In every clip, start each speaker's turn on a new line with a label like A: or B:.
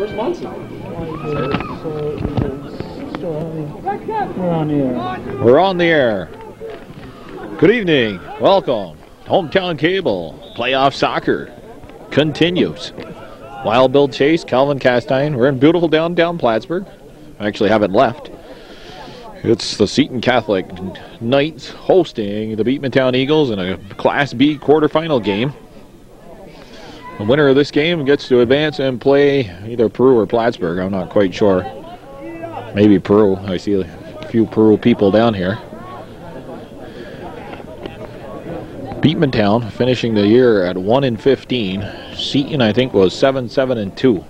A: Where's Munson?
B: We're on the air.
C: We're on the air. Good evening. Welcome. Hometown Cable. Playoff soccer continues. Wild Bill Chase, Calvin Castine. We're in beautiful downtown Plattsburgh. I actually haven't left. It's the Seton Catholic Knights hosting the Beekmantown Eagles in a Class B quarterfinal game. The winner of this game gets to advance and play either Peru or Plattsburgh. I'm not quite sure. Maybe Peru. I see a few Peru people down here. Beekmantown finishing the year at 1-15. Seton, I think, was 7-2.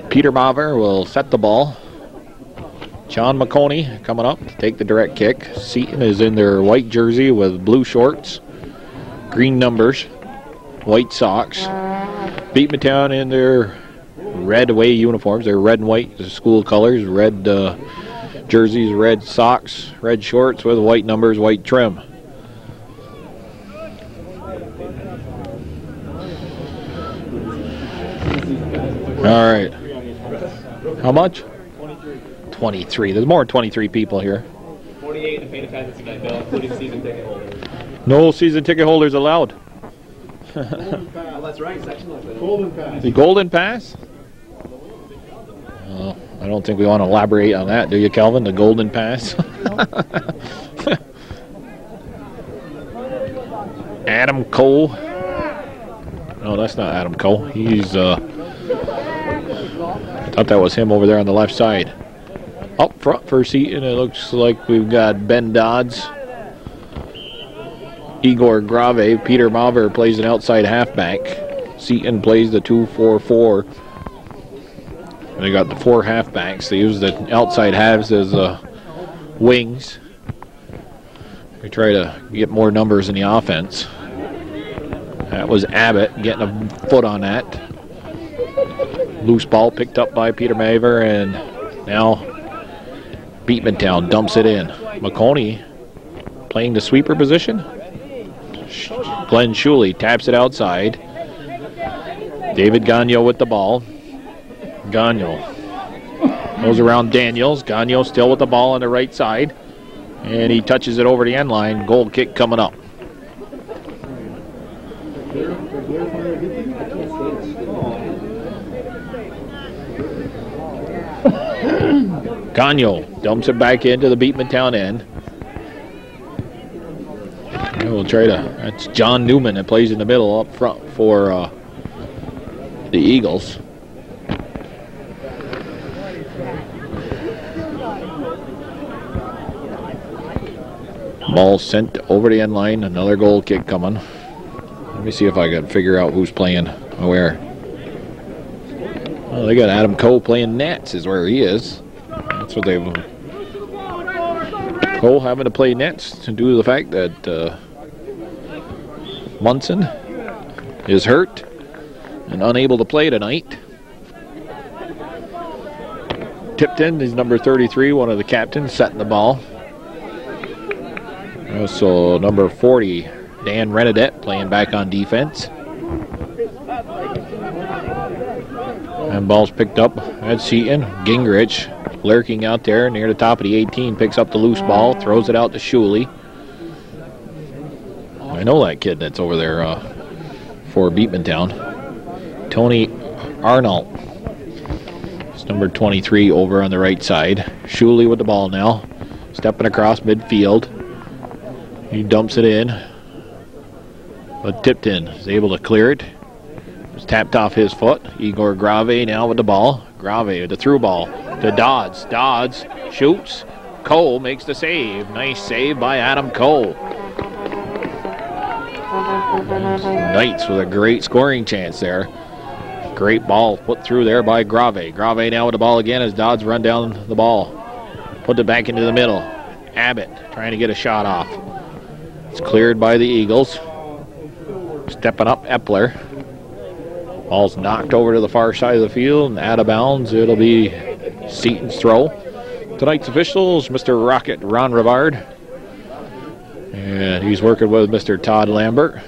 C: Peter Maver will set the ball. John McConey coming up to take the direct kick. Seton is in their white jersey with blue shorts, green numbers, white socks. Beekmantown in their red away uniforms. They're red and white, the school colors. Red jerseys, red socks, red shorts with white numbers, white trim. All right. How much? 23. There's more than 23 people here.
A: 48 and paid a pass tonight, Bill, including season ticket holders.
C: No season ticket holders allowed.
A: Well, that's right. Golden pass.
C: The golden pass? I don't think we want to elaborate on that, do you, Calvin? The golden pass? Adam Cole. No, that's not Adam Cole. He's, I thought that was him over there on the left side. Up front for Seton, it looks like we've got Ben Dodds, Igor Grave. Peter Maver plays an outside halfback. Seton plays the 2-4-4. They got the 4 halfbacks. They use the outside halves as wings. They try to get more numbers in the offense. That was Abbott getting a foot on that. Loose ball picked up by Peter Maver, and now Beekmantown dumps it in. McConey playing the sweeper position. Glenn Shuley taps it outside. David Gagnon with the ball. Gagnon goes around Daniels. Gagnon still with the ball on the right side. And he touches it over the end line. Goal kick coming up. Gagnon dumps it back into the Beekmantown end. And we'll try to, that's John Newman that plays in the middle up front for the Eagles. Ball sent over the end line. Another goal kick coming. Let me see if I can figure out who's playing where. Oh, they got Adam Coe playing nets is where he is. That's what they've... Coe having to play nets due to the fact that Munson is hurt and unable to play tonight. Tipton is number 33, one of the captains, setting the ball. Also number 40, Dan Renadette, playing back on defense. And ball's picked up at Seton. Gingrich lurking out there near the top of the 18, picks up the loose ball, throws it out to Shuley. I know that kid that's over there for Beekmantown. Tony Arnold. It's number 23 over on the right side. Shuley with the ball now. Stepping across midfield. He dumps it in. But Tipton is able to clear it. It's tapped off his foot. Igor Grave now with the ball. Grave with the through ball to Dodds. Dodds shoots. Cole makes the save. Nice save by Adam Cole. Knights with a great scoring chance there. Great ball put through there by Grave. Grave now with the ball again as Dodds run down the ball. Put it back into the middle. Abbott trying to get a shot off. It's cleared by the Eagles. Stepping up Epler. Ball's knocked over to the far side of the field and out of bounds. It'll be Seton's throw. Tonight's officials, Mr. Rocket Ron Rivard. And he's working with Mr. Todd Lambert.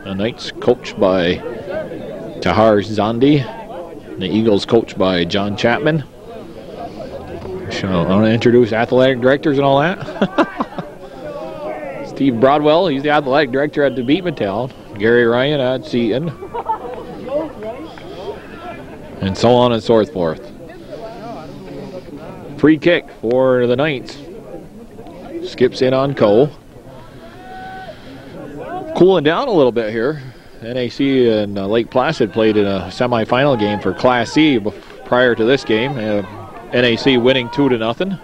C: The Knights coached by Tahar Zandi. The Eagles coached by John Chapman. So I want to introduce athletic directors and all that. Steve Broadwell, he's the athletic director at the Beekmantown. Gary Ryan at Seton. And so on and so forth. Free kick for the Knights. Skips in on Cole. Cooling down a little bit here. NAC and Lake Placid played in a semifinal game for Class C prior to this game. NAC winning 2-0.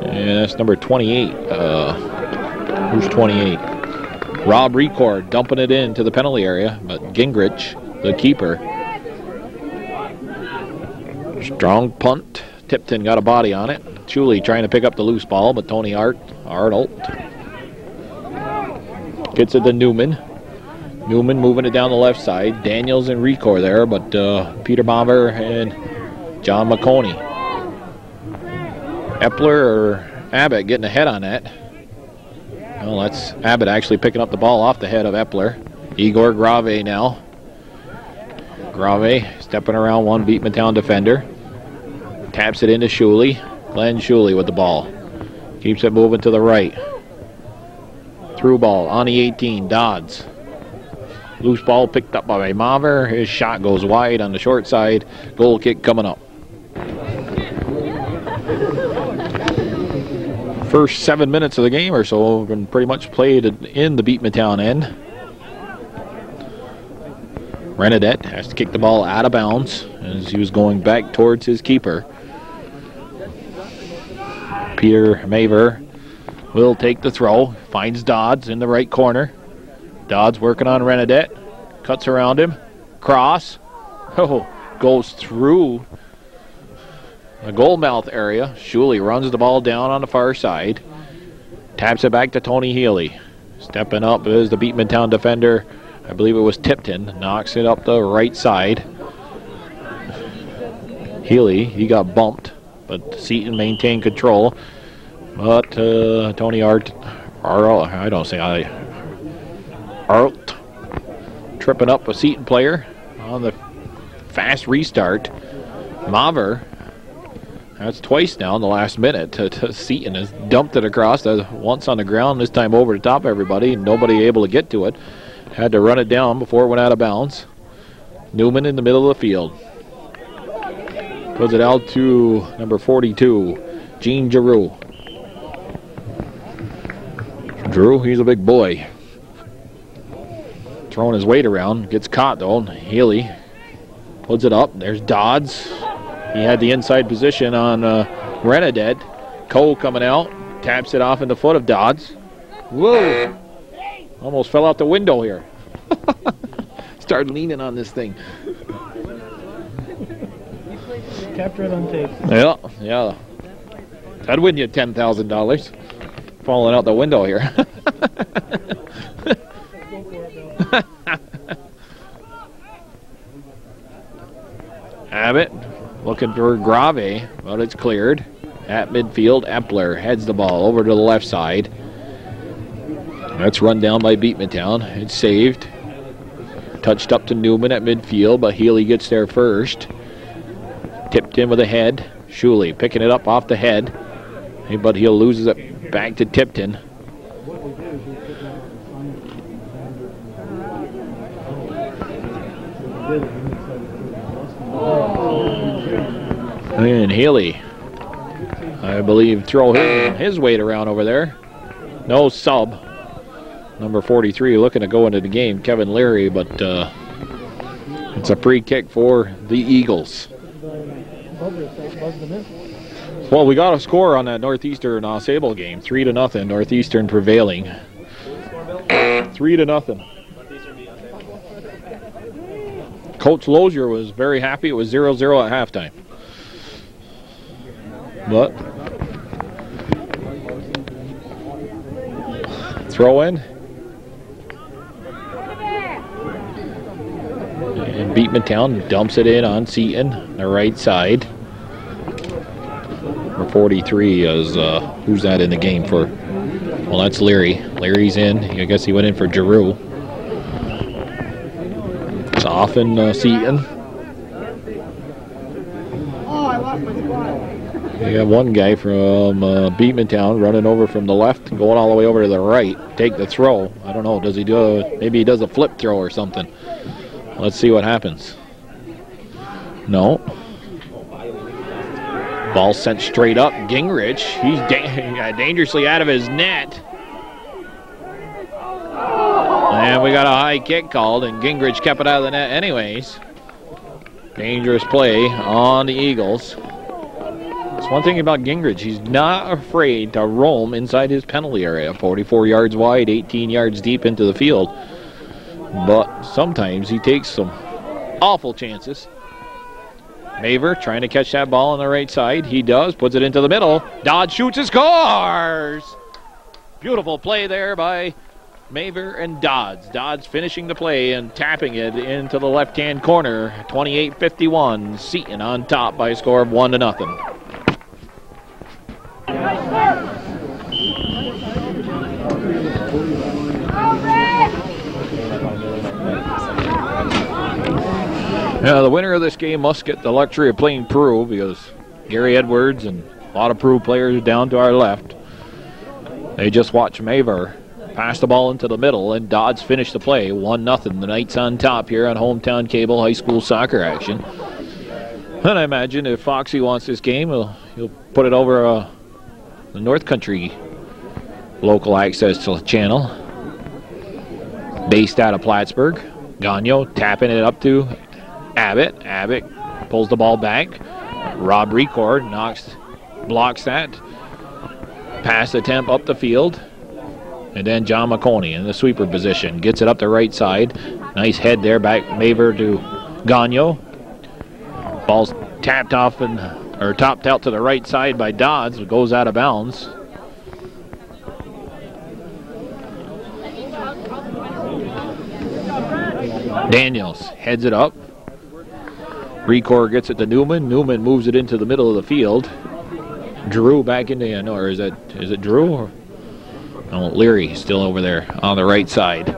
C: And that's number 28. Who's 28? Rob Record dumping it into the penalty area, but Gingrich, the keeper. Strong punt. Tipton got a body on it. Chuli trying to pick up the loose ball, but Tony Arnold gets it to Newman. Newman moving it down the left side. Daniels and Record there, but Peter Bomber and John McConey. Epler or Abbott getting ahead on that. Well, that's Abbott actually picking up the ball off the head of Epler. Igor Grave now. Grave stepping around one Beekmantown defender. Taps it into Shuley. Glenn Shuley with the ball. Keeps it moving to the right. Through ball on the 18. Dodds. Loose ball picked up by Maver. His shot goes wide on the short side. Goal kick coming up. First 7 minutes of the game or so have been pretty much played in the Beekmantown end. Renadette has to kick the ball out of bounds as he was going back towards his keeper. Peter Maver will take the throw. Finds Dodds in the right corner. Dodds working on Renadette. Cuts around him. Cross. Oh, goes through the goal mouth area. Shuley runs the ball down on the far side. Taps it back to Tony Healy. Stepping up is the Beekmantown defender. I believe it was Tipton. Knocks it up the right side. Healy, he got bumped, but Seton maintained control. But Tony Art tripping up a Seton player on the fast restart. Maver, that's twice now in the last minute. Seton has dumped it across, once on the ground, this time over the top of everybody. Nobody able to get to it. Had to run it down before it went out of bounds. Newman in the middle of the field. Puts it out to number 42, Gene Giroux. Drew, he's a big boy. Throwing his weight around. Gets caught, though. Healy puts it up. There's Dodds. He had the inside position on Renadette. Cole coming out. Taps it off in the foot of Dodds. Whoa! Almost fell out the window here. Started leaning on this thing.
B: Capture it on tape.
C: Yeah. That'd win you $10,000. Falling out the window here. Abbott looking for Grave, but it's cleared. At midfield, Epler heads the ball over to the left side. That's run down by Beekmantown. It's saved. Touched up to Newman at midfield, but Healy gets there first. Tipped in with a head. Shuley picking it up off the head, but he'll lose it back to Tipton. And Healy, I believe, throw his weight around over there. No sub. Number 43 looking to go into the game, Kevin Leary, but it's a free kick for the Eagles. Well, we got a score on that Northeastern Sable game, 3-0, Northeastern prevailing. 3-0. Coach Lozier was very happy. It was 0-0 at halftime. But throw in. And Beekmantown dumps it in on Seton, the right side. Number 43 is, who's that in the game for? Well, that's Leary. Leary's in. I guess he went in for Giroux. It's off in Seton. You got one guy from Beekmantown running over from the left, going all the way over to the right. Take the throw. I don't know. Does he do maybe he does a flip throw or something. Let's see what happens. No. Ball sent straight up. Gingrich, he's dangerously out of his net. And we got a high kick called, and Gingrich kept it out of the net anyways. Dangerous play on the Eagles. That's one thing about Gingrich. He's not afraid to roam inside his penalty area. 44 yards wide, 18 yards deep into the field. But sometimes he takes some awful chances. Maver trying to catch that ball on the right side. He does. Puts it into the middle. Dodds shoots and scores! Beautiful play there by Maver and Dodds. Dodds finishing the play and tapping it into the left-hand corner. 28-51. Seton on top by a score of 1-0. Yeah, the winner of this game must get the luxury of playing Peru, because Gary Edwards and a lot of Peru players down to our left. They just watch Maver pass the ball into the middle, and Dodds finish the play. 1-0. The Knights on top here on Hometown Cable High School soccer action. And I imagine if Foxy wants this game, he'll put it over the North Country local access channel. Based out of Plattsburgh. Gagno tapping it up to Abbott. Abbott pulls the ball back. Rob Record blocks that. Pass attempt up the field. And then John McConey in the sweeper position. Gets it up the right side. Nice head there, back Maver to Gagno. Ball's tapped off or topped out to the right side by Dodds. It goes out of bounds. Daniels heads it up. Record gets it to Newman. Newman moves it into the middle of the field. Drew back into the, or is it Drew? Or, no, Leary still over there on the right side.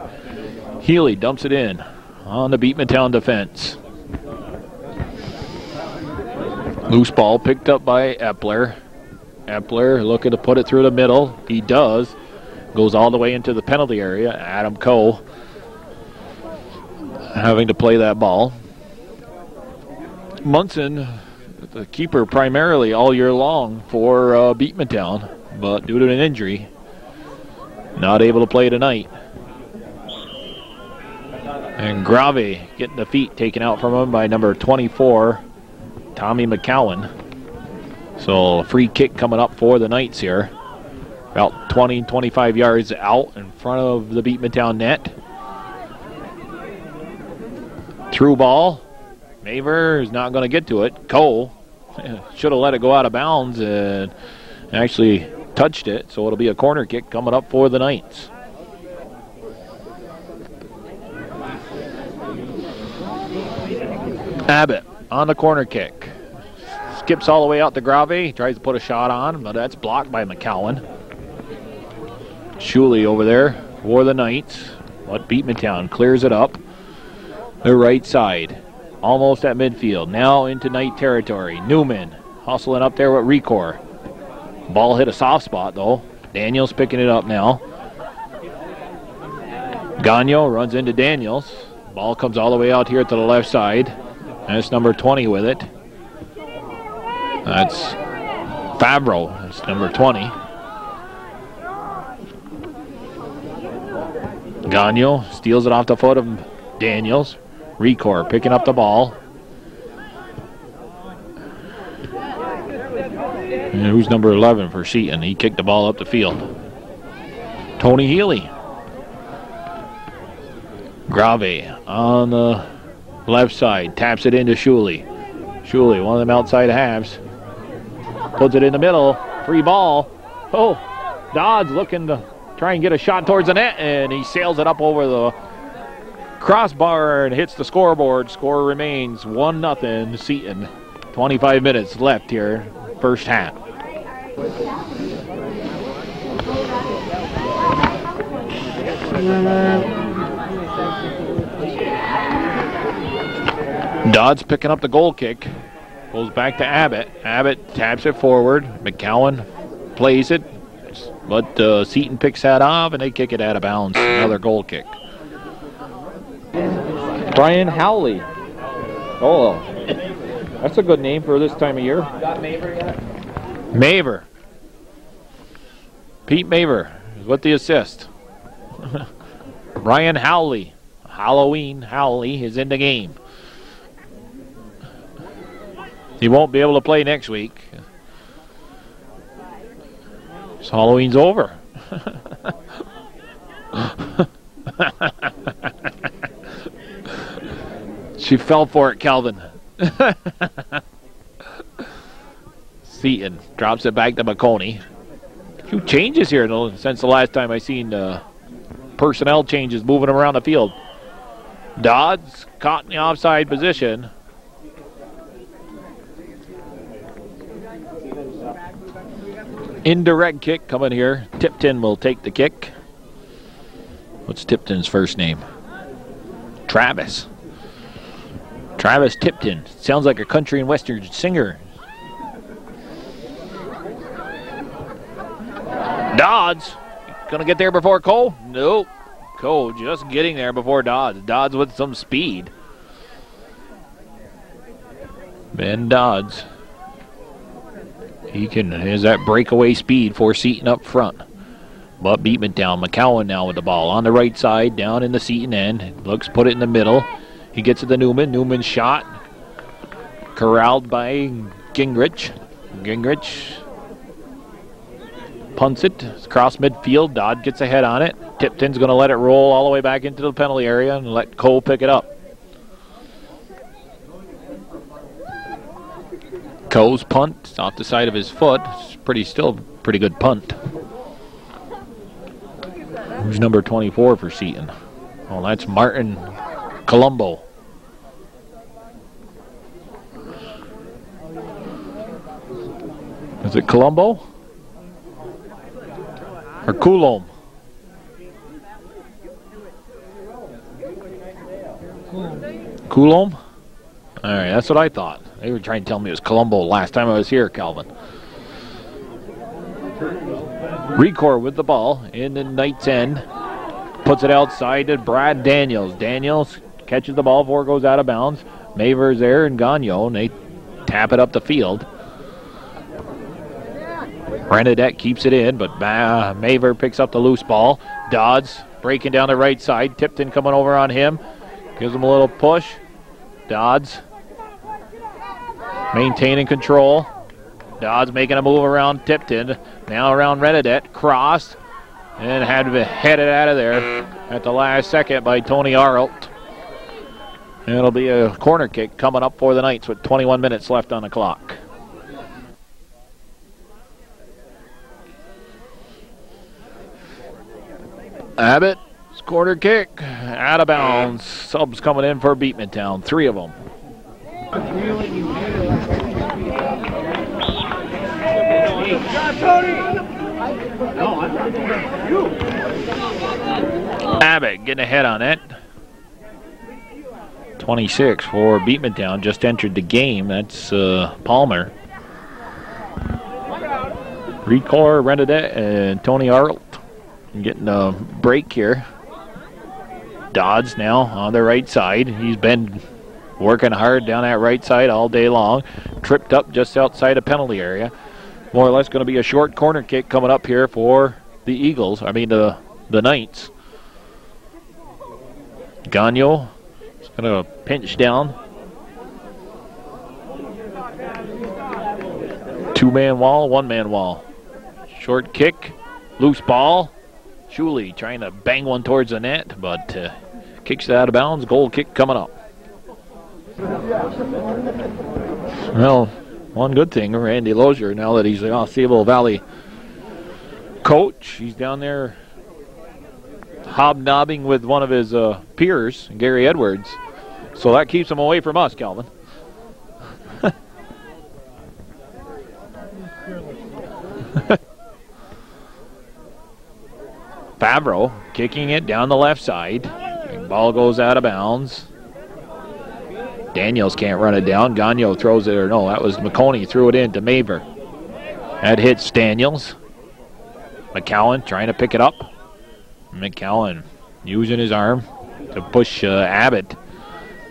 C: Healy dumps it in on the Beekmantown defense. Loose ball picked up by Epler. Epler looking to put it through the middle. He does. Goes all the way into the penalty area. Adam Coe having to play that ball. Munson, the keeper primarily all year long for Beekmantown, but due to an injury, not able to play tonight. And Grave getting the feet taken out from him by number 24, Tommy McCowan. So a free kick coming up for the Knights here. About 20, 25 yards out in front of the Beekmantown net. Through ball. Maver is not going to get to it. Cole should have let it go out of bounds and actually touched it. So it'll be a corner kick coming up for the Knights. Abbott on the corner kick. Skips all the way out to Grave. Tries to put a shot on, but that's blocked by McCowan. Shuley over there for the Knights. But Beekmantown clears it up. The right side. Almost at midfield. Now into Knight territory. Newman hustling up there with Recor. Ball hit a soft spot though. Daniels picking it up now. Gagno runs into Daniels. Ball comes all the way out here to the left side. And it's number 20 with it. That's Favreau. That's number 20. Gagno steals it off the foot of Daniels. Recor picking up the ball. And who's number 11 for Seton? He kicked the ball up the field. Tony Healy. Grave on the left side. Taps it into Shuley. Shuley, one of them outside halves. Puts it in the middle. Free ball. Oh, Dodds looking to try and get a shot towards the net, and he sails it up over the crossbar and hits the scoreboard. Score remains 1-0 Seton. 25 minutes left here, first half. Dodds picking up the goal kick. Goes back to Abbott. Abbott taps it forward. McCowan plays it. But Seton picks that off, and they kick it out of bounds. Another goal kick.
D: Brian Howley. Oh, that's a good name for this time of year.
A: Got Maver yet?
C: Maver. Pete Maver is with the assist. Brian Howley. Halloween Howley is in the game. He won't be able to play next week. So Halloween's over. She fell for it, Calvin. Seton drops it back to McConey. A few changes here though, since the last time I seen personnel changes moving around the field. Dodds caught in the offside position. Indirect kick coming here. Tipton will take the kick. What's Tipton's first name? Travis. Travis Tipton. Sounds like a country and western singer. Dodds. Gonna get there before Cole? Nope. Cole just getting there before Dodds. Dodds with some speed. Ben Dodds. He has that breakaway speed for Seton up front. But Beekmantown, McCowan now with the ball on the right side, down in the Seton end. Looks, put it in the middle. He gets it to Newman. Newman's shot. Corralled by Gingrich. Gingrich punts it. It's across midfield. Dodd gets ahead on it. Tipton's going to let it roll all the way back into the penalty area and let Cole pick it up. Cole's punt off the side of his foot. It's still pretty good punt. Who's number 24 for Seton? Oh, that's Martin Colombo. Is it Colombo? Or Coulomb? Coulomb? All right, that's what I thought. They were trying to tell me it was Colombo last time I was here, Calvin. Recor with the ball in the Knight's end. Puts it outside to Brad Daniels. Daniels catches the ball before it goes out of bounds. Maver's there and Gagnon, and they tap it up the field. Renadette keeps it in, but Maver picks up the loose ball. Dodds breaking down the right side. Tipton coming over on him. Gives him a little push. Dodds maintaining control. Dodds making a move around Tipton. Now around Renadette. Crossed. And had to be headed out of there at the last second by Tony Arlt. And it'll be a corner kick coming up for the Knights with 21 minutes left on the clock. Abbott, corner kick, out of bounds. Subs coming in for Beekmantown, 3 of them. Abbott getting ahead on it. 26 for Beekmantown, just entered the game. That's Palmer. Recor, Renadette, and Tony Arlt. Getting a break here. Dodds now on the right side. He's been working hard down that right side all day long. Tripped up just outside the penalty area. More or less going to be a short corner kick coming up here for the Eagles. I mean the Knights. Gagnon is going to pinch down. 2-man wall, 1-man wall. Short kick, loose ball. Shuley trying to bang one towards the net, but kicks it out of bounds. Goal kick coming up. Well, one good thing, Randy Lozier, now that he's the Osceola Valley coach, he's down there hobnobbing with one of his peers, Gary Edwards. So that keeps him away from us, Calvin. Favreau kicking it down the left side. Ball goes out of bounds. Daniels can't run it down. Gagnon throws it, or no, that was McConey threw it in to Maver. That hits Daniels. McCowan trying to pick it up. McCowan using his arm to push Abbott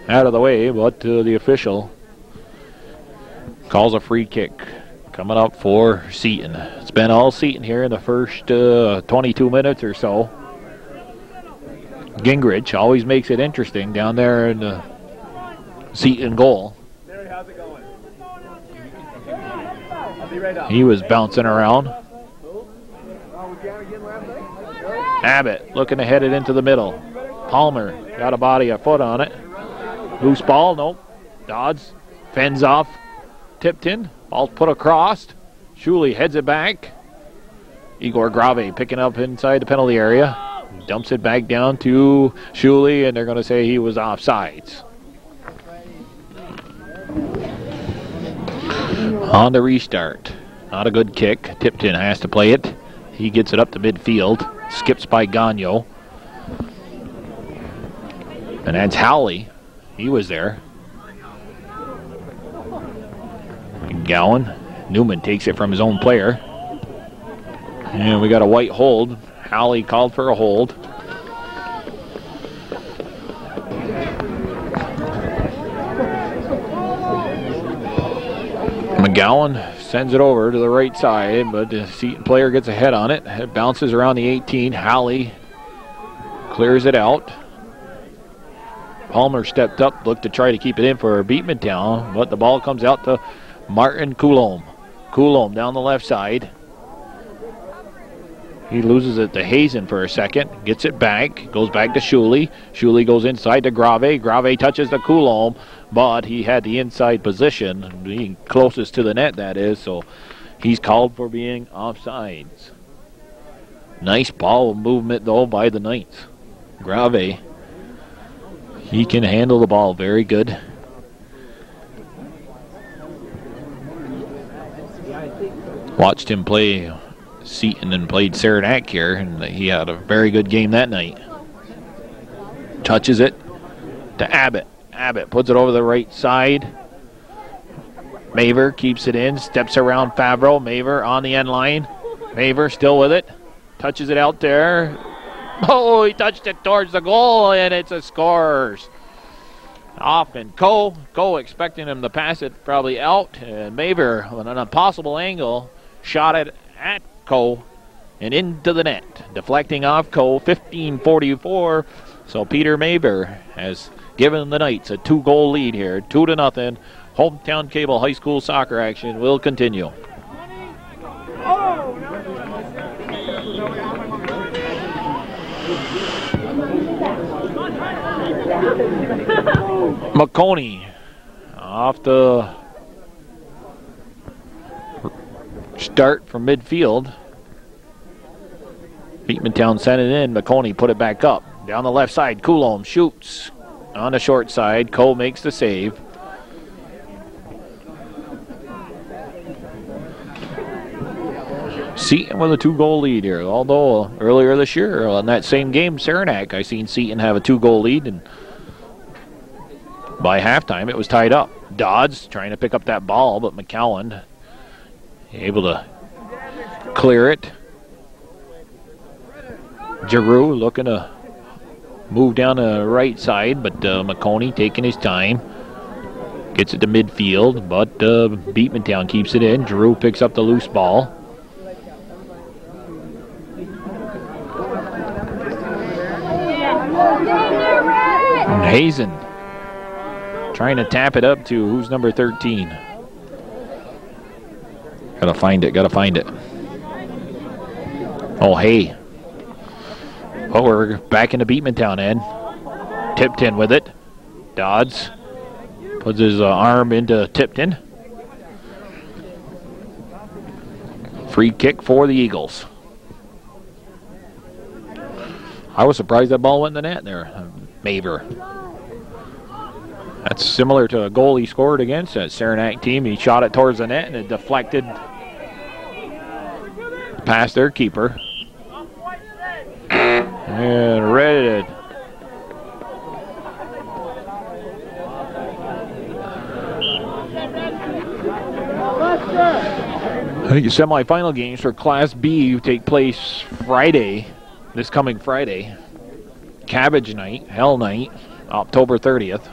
C: out of the way, but the official calls a free kick coming up for Seton. It's been all Seton here in the first 22 minutes or so. Gingrich always makes it interesting down there in the Seton goal.
A: How's it going? I'll be right up.
C: He was bouncing around. Abbott looking to head it into the middle. Palmer got a body, a foot on it. Loose ball, nope. Dodds fends off Tipton. Ball put across. Shuley heads it back. Igor Grave picking up inside the penalty area. Dumps it back down to Shuley, and they're going to say he was offsides. On the restart. Not a good kick. Tipton has to play it. He gets it up to midfield. Skips by Gagnon. And that's Howley. He was there. Gowan. Newman takes it from his own player. And we got a white hold. Howley called for a hold. McGowan sends it over to the right side, but the Seton player gets a head on it. It bounces around the 18. Howley clears it out. Palmer stepped up, looked to try to keep it in for Beekmantown, but the ball comes out to Martin Coulombe. Coulombe down the left side. He loses it to Hazen for a second, gets it back, goes back to Shuley. Shuley goes inside to Grave. Grave touches the Coulombe, but he had the inside position, being closest to the net, that is, so he's called for being offsides. Nice ball movement, though, by the ninth. Grave, he can handle the ball very good. Watched him play Seton and played Saranac here, and he had a very good game that night. Touches it to Abbott. Abbott puts it over the right side. Maver keeps it in, steps around Favreau. Maver on the end line. Maver still with it. Touches it out there. Oh, he touched it towards the goal, and it's a scores. Off and Coe expecting him to pass it probably out, and Maver on an impossible angle shot it at Coe and into the net, deflecting off Coe. 15-44. So Peter Maver has given the Knights a 2-goal lead here, 2-0. Hometown Cable High School soccer action will continue. McConey off the start from midfield. Beekmantown sent it in. McConey put it back up. Down the left side, Coulombe shoots on the short side. Cole makes the save. Seton with a 2-goal lead here. Although earlier this year, in that same game, Saranac, I seen Seton have a 2-goal lead, and by halftime it was tied up. Dodds trying to pick up that ball, but McCowan able to clear it. Giroux looking to move down the right side, but McConey taking his time. Gets it to midfield, but Beekmantown keeps it in. Giroux picks up the loose ball. And Hazen trying to tap it up to who's number 13. Gotta find it. Oh, hey. Oh, we're back into Beekmantown end. Tipton with it. Dodds puts his arm into Tipton. Free kick for the Eagles. I was surprised that ball went in the net there. Maver. That's similar to a goal he scored against that Saranac team. He shot it towards the net and it deflected past their keeper. And ready to The semifinal games for Class B take place Friday, this coming Friday. Cabbage Night, Hell Night, October 30th.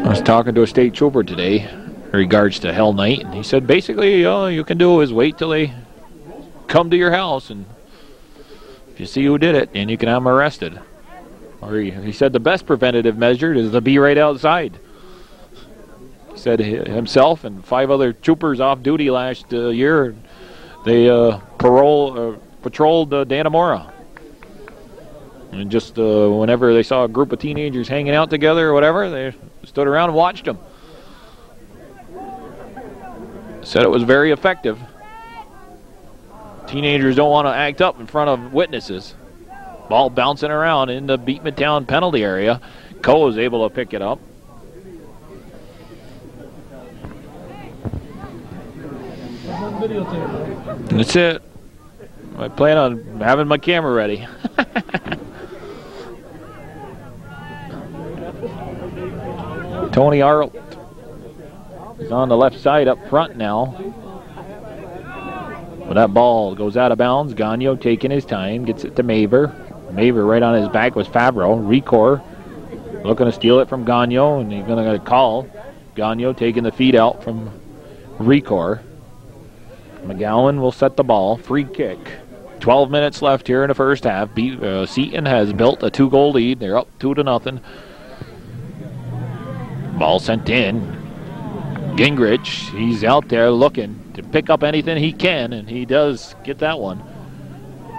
C: I was talking to a state trooper today in regards to Hell Night, and he said basically all you can do is wait till they come to your house, and if you see who did it, and you can have them arrested. Or he said the best preventative measure is to be right outside. He said himself and 5 other troopers off duty last year, they patrolled Dannemora. And just whenever they saw a group of teenagers hanging out together or whatever, they stood around and watched them. Said it was very effective. Teenagers don't want to act up in front of witnesses. Ball bouncing around in the Beekmantown penalty area. Coe was able to pick it up. And that's it. I plan on having my camera ready. Tony Arlt is on the left side up front now. But that ball goes out of bounds. Gagnon taking his time, gets it to Maver. Maver right on his back was Favreau. Recor looking to steal it from Gagnon, and he's going to call. Gagnon taking the feed out from Recor. McGowan will set the ball. Free kick. 12 minutes left here in the first half. Seton has built a 2-goal lead. They're up 2-0. Ball sent in. Gingrich, he's out there looking to pick up anything he can, and he does get that one.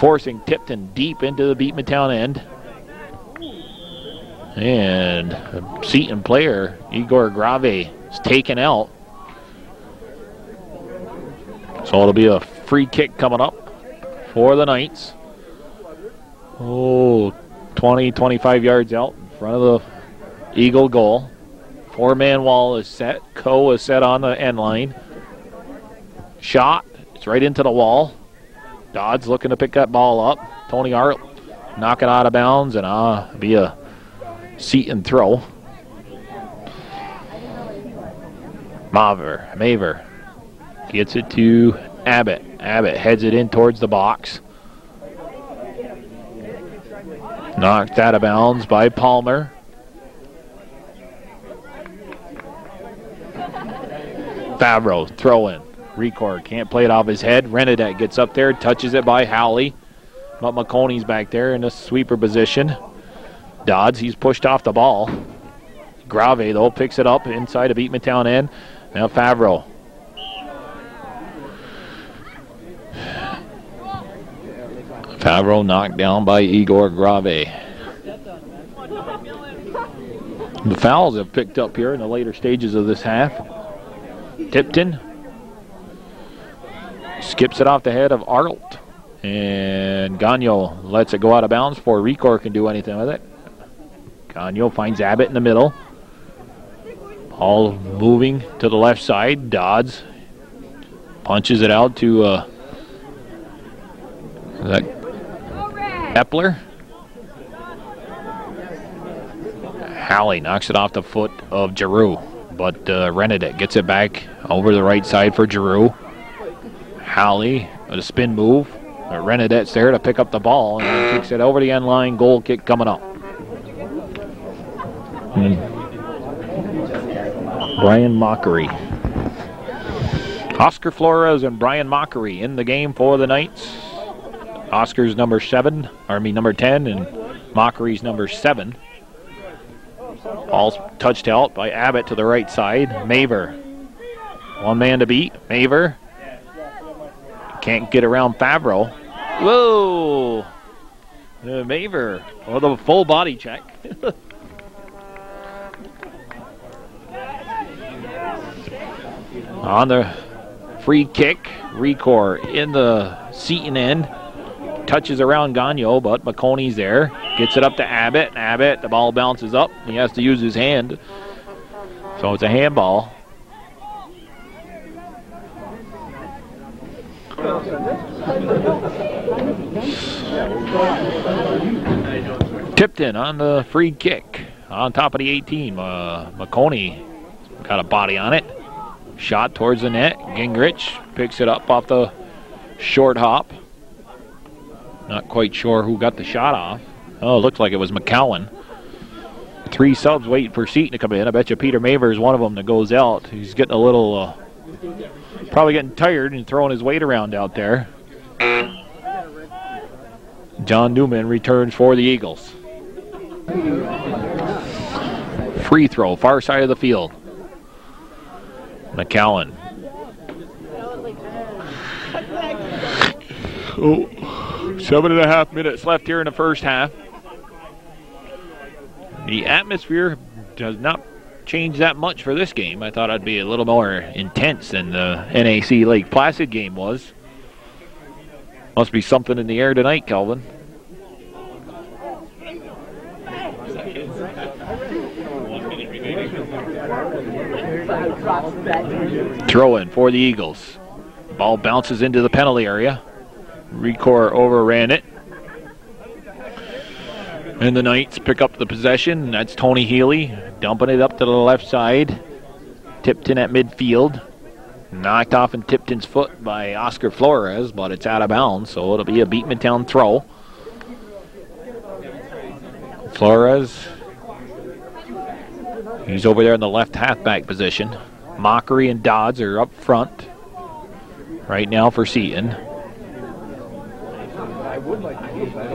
C: Forcing Tipton deep into the Beekmantown end. And a Seton player, Igor Grave, is taken out. So it'll be a free kick coming up for the Knights. 20, 25 yards out in front of the Eagle goal. 4-man wall is set. Coe is set on the end line. Shot. It's right into the wall. Dodds looking to pick that ball up. Tony Arlt knock it out of bounds, and be a Seton throw. Maver gets it to Abbott. Abbott heads it in towards the box. Knocked out of bounds by Palmer. Favreau, throw in. Record can't play it off his head. Renadette gets up there, touches it by Howley. But McConey's back there in a sweeper position. Dodds, he's pushed off the ball. Grave, though, picks it up inside of Beekmantown end. Now Favreau. Favreau knocked down by Igor Grave. The fouls have picked up here in the later stages of this half. Tipton skips it off the head of Arlt. And Gagnon lets it go out of bounds before Recor can do anything with it. Gagnon finds Abbott in the middle. Ball moving to the left side. Dodds punches it out to Epler. Halley knocks it off the foot of Giroux, but Renadette gets it back over the right side for Giroux. Halley with a spin move. Renadette's there to pick up the ball, and he kicks it over the end line. Goal kick coming up. Brian Mockery. Oscar Flores and Brian Mockery in the game for the Knights. Oscar's number 10, and Mockery's number 7. Ball's touched out by Abbott to the right side. Maver. One man to beat. Maver. Can't get around Favreau. Whoa! Maver with a full body check. On the free kick, Recor in the Seton end. Touches around Gagnon, but McConey's there. Gets it up to Abbott. Abbott, the ball bounces up. He has to use his hand. So it's a handball. Tipton on the free kick on top of the 18. McConey got a body on it. Shot towards the net. Gingrich picks it up off the short hop. Not quite sure who got the shot off. Oh, it looks like it was McCowan. 3 subs waiting for Seton to come in. I bet you Peter Maver is one of them that goes out. He's getting a little, probably getting tired and throwing his weight around out there. John Newman returns for the Eagles. Free throw, far side of the field. McCowan. Oh, 7.5 minutes left here in the first half. The atmosphere does not change that much for this game. I thought it'd be a little more intense than the NAC Lake Placid game was. Must be something in the air tonight, Calvin. Throw in for the Eagles. Ball bounces into the penalty area. Recor overran it. And the Knights pick up the possession. That's Tony Healy dumping it up to the left side. Tipton at midfield. Knocked off in Tipton's foot by Oscar Flores, but it's out of bounds, so it'll be a Beekmantown throw. Flores. He's over there in the left halfback position. Mockery and Dodds are up front right now for Seton.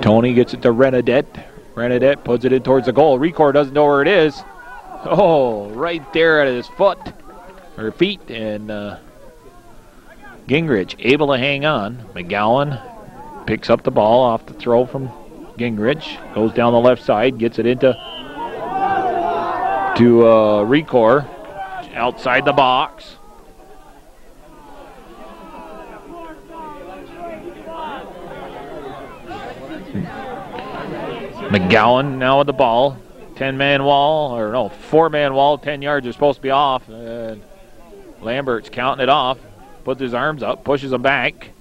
C: Tony gets it to Renadette. Renadette puts it in towards the goal. Recor doesn't know where it is. Oh, right there at his foot or feet, and Gingrich able to hang on. McGowan picks up the ball off the throw from Gingrich. Goes down the left side, gets it into Recor outside the box. McGowan now with the ball. 10-man wall, or no, 4-man wall. 10 yards are supposed to be off. And Lambert's counting it off. Puts his arms up, pushes them back.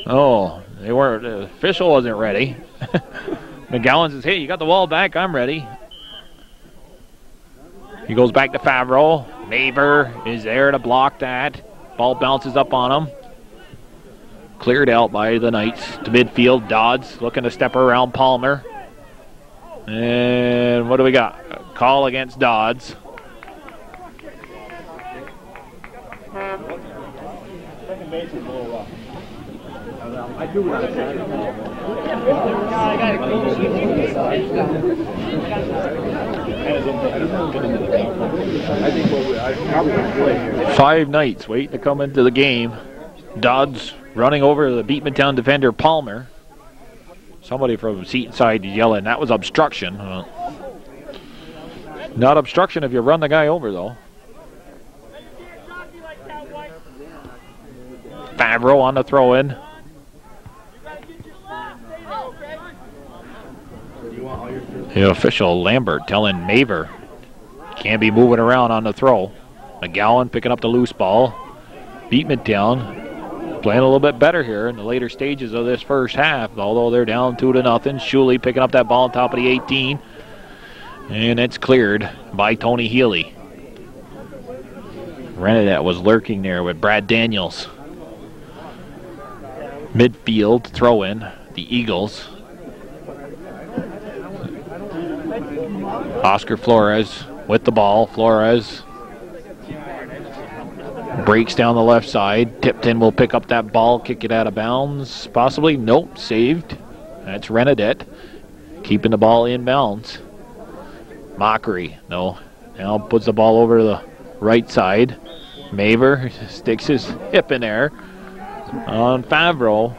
C: Oh, they weren't. The official wasn't ready. McGowan says, "Hey, you got the wall back. I'm ready." He goes back to Favreau. Maver is there to block that. Ball bounces up on him. Cleared out by the Knights to midfield. Dodds looking to step around Palmer. And what do we got? A call against Dodds. Five Knights waiting to come into the game. Dodds running over the Beekmantown defender Palmer. Somebody from Seton side yelling that was obstruction. Not obstruction if you run the guy over, though. Favreau on the throw-in. The official Lambert telling Maver can't be moving around on the throw. McGowan picking up the loose ball. Beekmantown playing a little bit better here in the later stages of this first half, although they're down 2-0. Shuley picking up that ball on top of the 18. And it's cleared by Tony Healy. Renadette was lurking there with Brad Daniels. Midfield throw-in, the Eagles. Oscar Flores with the ball. Flores breaks down the left side. Tipton will pick up that ball, kick it out of bounds. Possibly. Nope, saved. That's Renadette keeping the ball in bounds. Mockery. No. Now puts the ball over the right side. Maver sticks his hip in there on Favreau.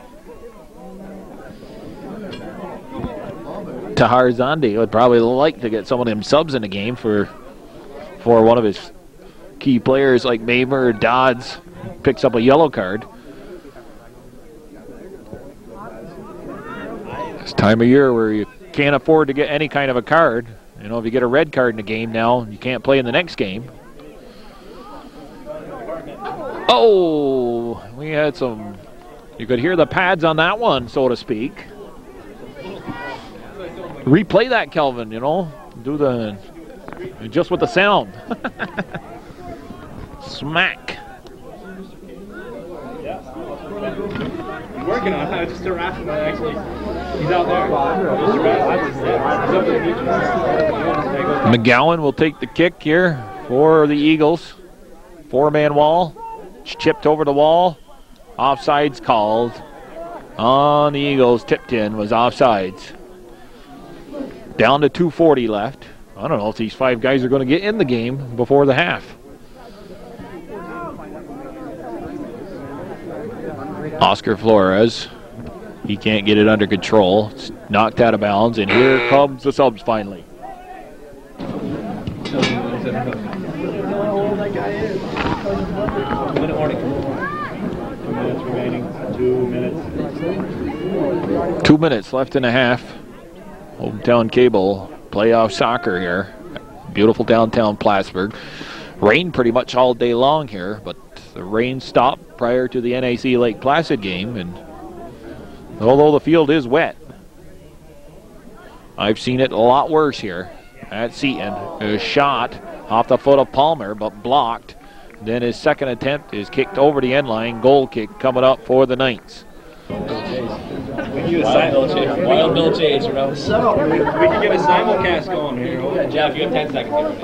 C: Tahar Zandi would probably like to get some of them subs in the game for one of his key players like Maver or Dodds picks up a yellow card. It's time of year where you can't afford to get any kind of a card. You know, if you get a red card in the game now, you can't play in the next game. Oh, we had some, you could hear the pads on that one, so to speak. Replay that, Kelvin, you know. Do the, just with the sound. Smack.
A: I'm working on it. I just harassed him. Actually, he's out there.
C: McGowan will take the kick here for the Eagles. 4-man wall. It's chipped over the wall. Offsides called on the Eagles. Tipped in was offsides. Down to 2:40 left. I don't know if these 5 guys are going to get in the game before the half. Oscar Flores, he can't get it under control. It's knocked out of bounds, and here comes the subs finally.
A: 2-minute warning. 2 minutes remaining. 2 minutes.
C: 2 minutes left in the half. Hometown Cable playoff soccer here. Beautiful downtown Plattsburgh. Rain pretty much all day long here, but the rain stopped prior to the NAC Lake Placid game, and although the field is wet, I've seen it a lot worse here at Seton. A shot off the foot of Palmer, but blocked. Then his second attempt is kicked over the end line. Goal kick coming up for the Knights.
A: We can get a Wild Bill Chase, remember? We can get a simulcast going here. Jeff, you have 10 seconds.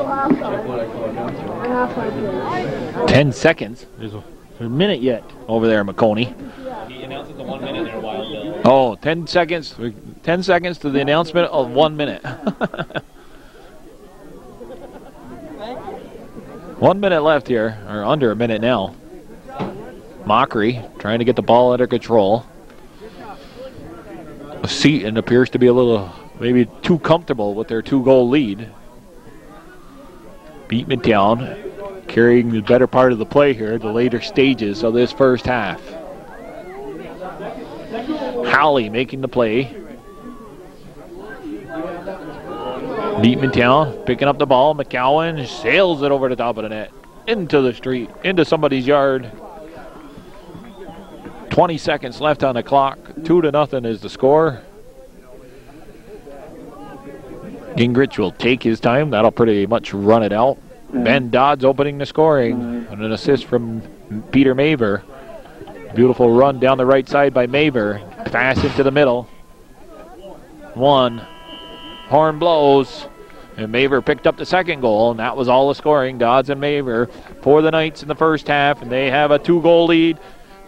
C: 10 seconds? There's a minute yet over there, McConey.
A: He announces the 1 minute there, Wild Bill.
C: Oh, 10 seconds. 10 seconds to the announcement of 1 minute. 1 minute left here, or under a minute now. Mockery trying to get the ball under control. Seton appears to be a little, maybe too comfortable with their 2-goal lead. Beekmantown carrying the better part of the play here, the later stages of this first half. Howley making the play. Beekmantown picking up the ball. McGowan sails it over the top of the net. Into the street, into somebody's yard. 20 seconds left on the clock. 2-0 is the score. Gingrich will take his time. That'll pretty much run it out. Ben Dodd's opening the scoring. And an assist from Peter Maver. Beautiful run down the right side by Maver. Pass into the middle. 1. Horn blows. And Maver picked up the second goal. And that was all the scoring. Dodds and Maver for the Knights in the first half. And they have a 2-goal lead.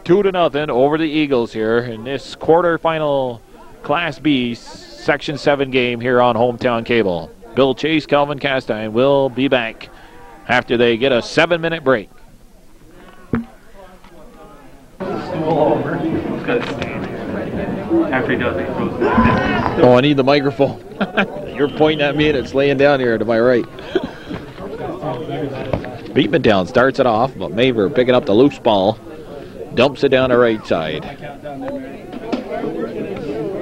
C: 2-0 over the Eagles here in this quarterfinal Class B Section 7 game here on Hometown Cable. Bill Chase, Calvin Castine will be back after they get a 7-minute break.
A: After he does it, he throws it.
C: Oh, I need the microphone. You're pointing at me and it's laying down here to my right. Beekmantown starts it off, but Maver picking up the loose ball. Dumps it down the right side.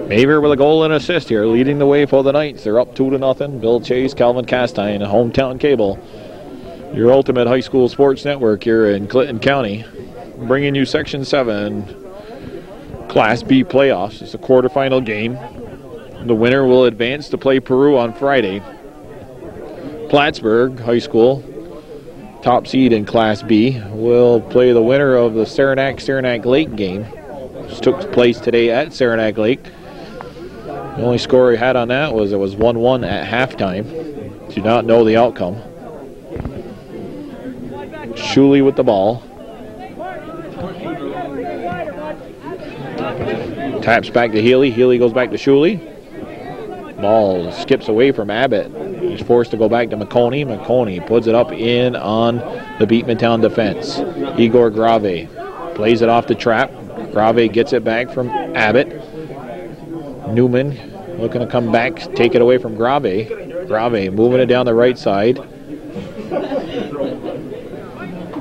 C: Maver with a goal and assist here, leading the way for the Knights. They're up 2-0. Bill Chase, Calvin Castine, Hometown Cable. Your ultimate high school sports network here in Clinton County. Bringing you Section 7 Class B playoffs. It's a quarterfinal game. The winner will advance to play Peru on Friday. Plattsburgh High School, top seed in Class B, will play the winner of the Saranac Lake game, which took place today at Saranac Lake. The only score we had on that was it was 1-1 at halftime. Do not know the outcome. Shuley with the ball. Taps back to Healy. Healy goes back to Shuley. Ball skips away from Abbott. He's forced to go back to McConey. McConey puts it up in on the Beekmantown defense. Igor Grave plays it off the trap. Grave gets it back from Abbott. Newman looking to come back, take it away from Grave. Grave moving it down the right side.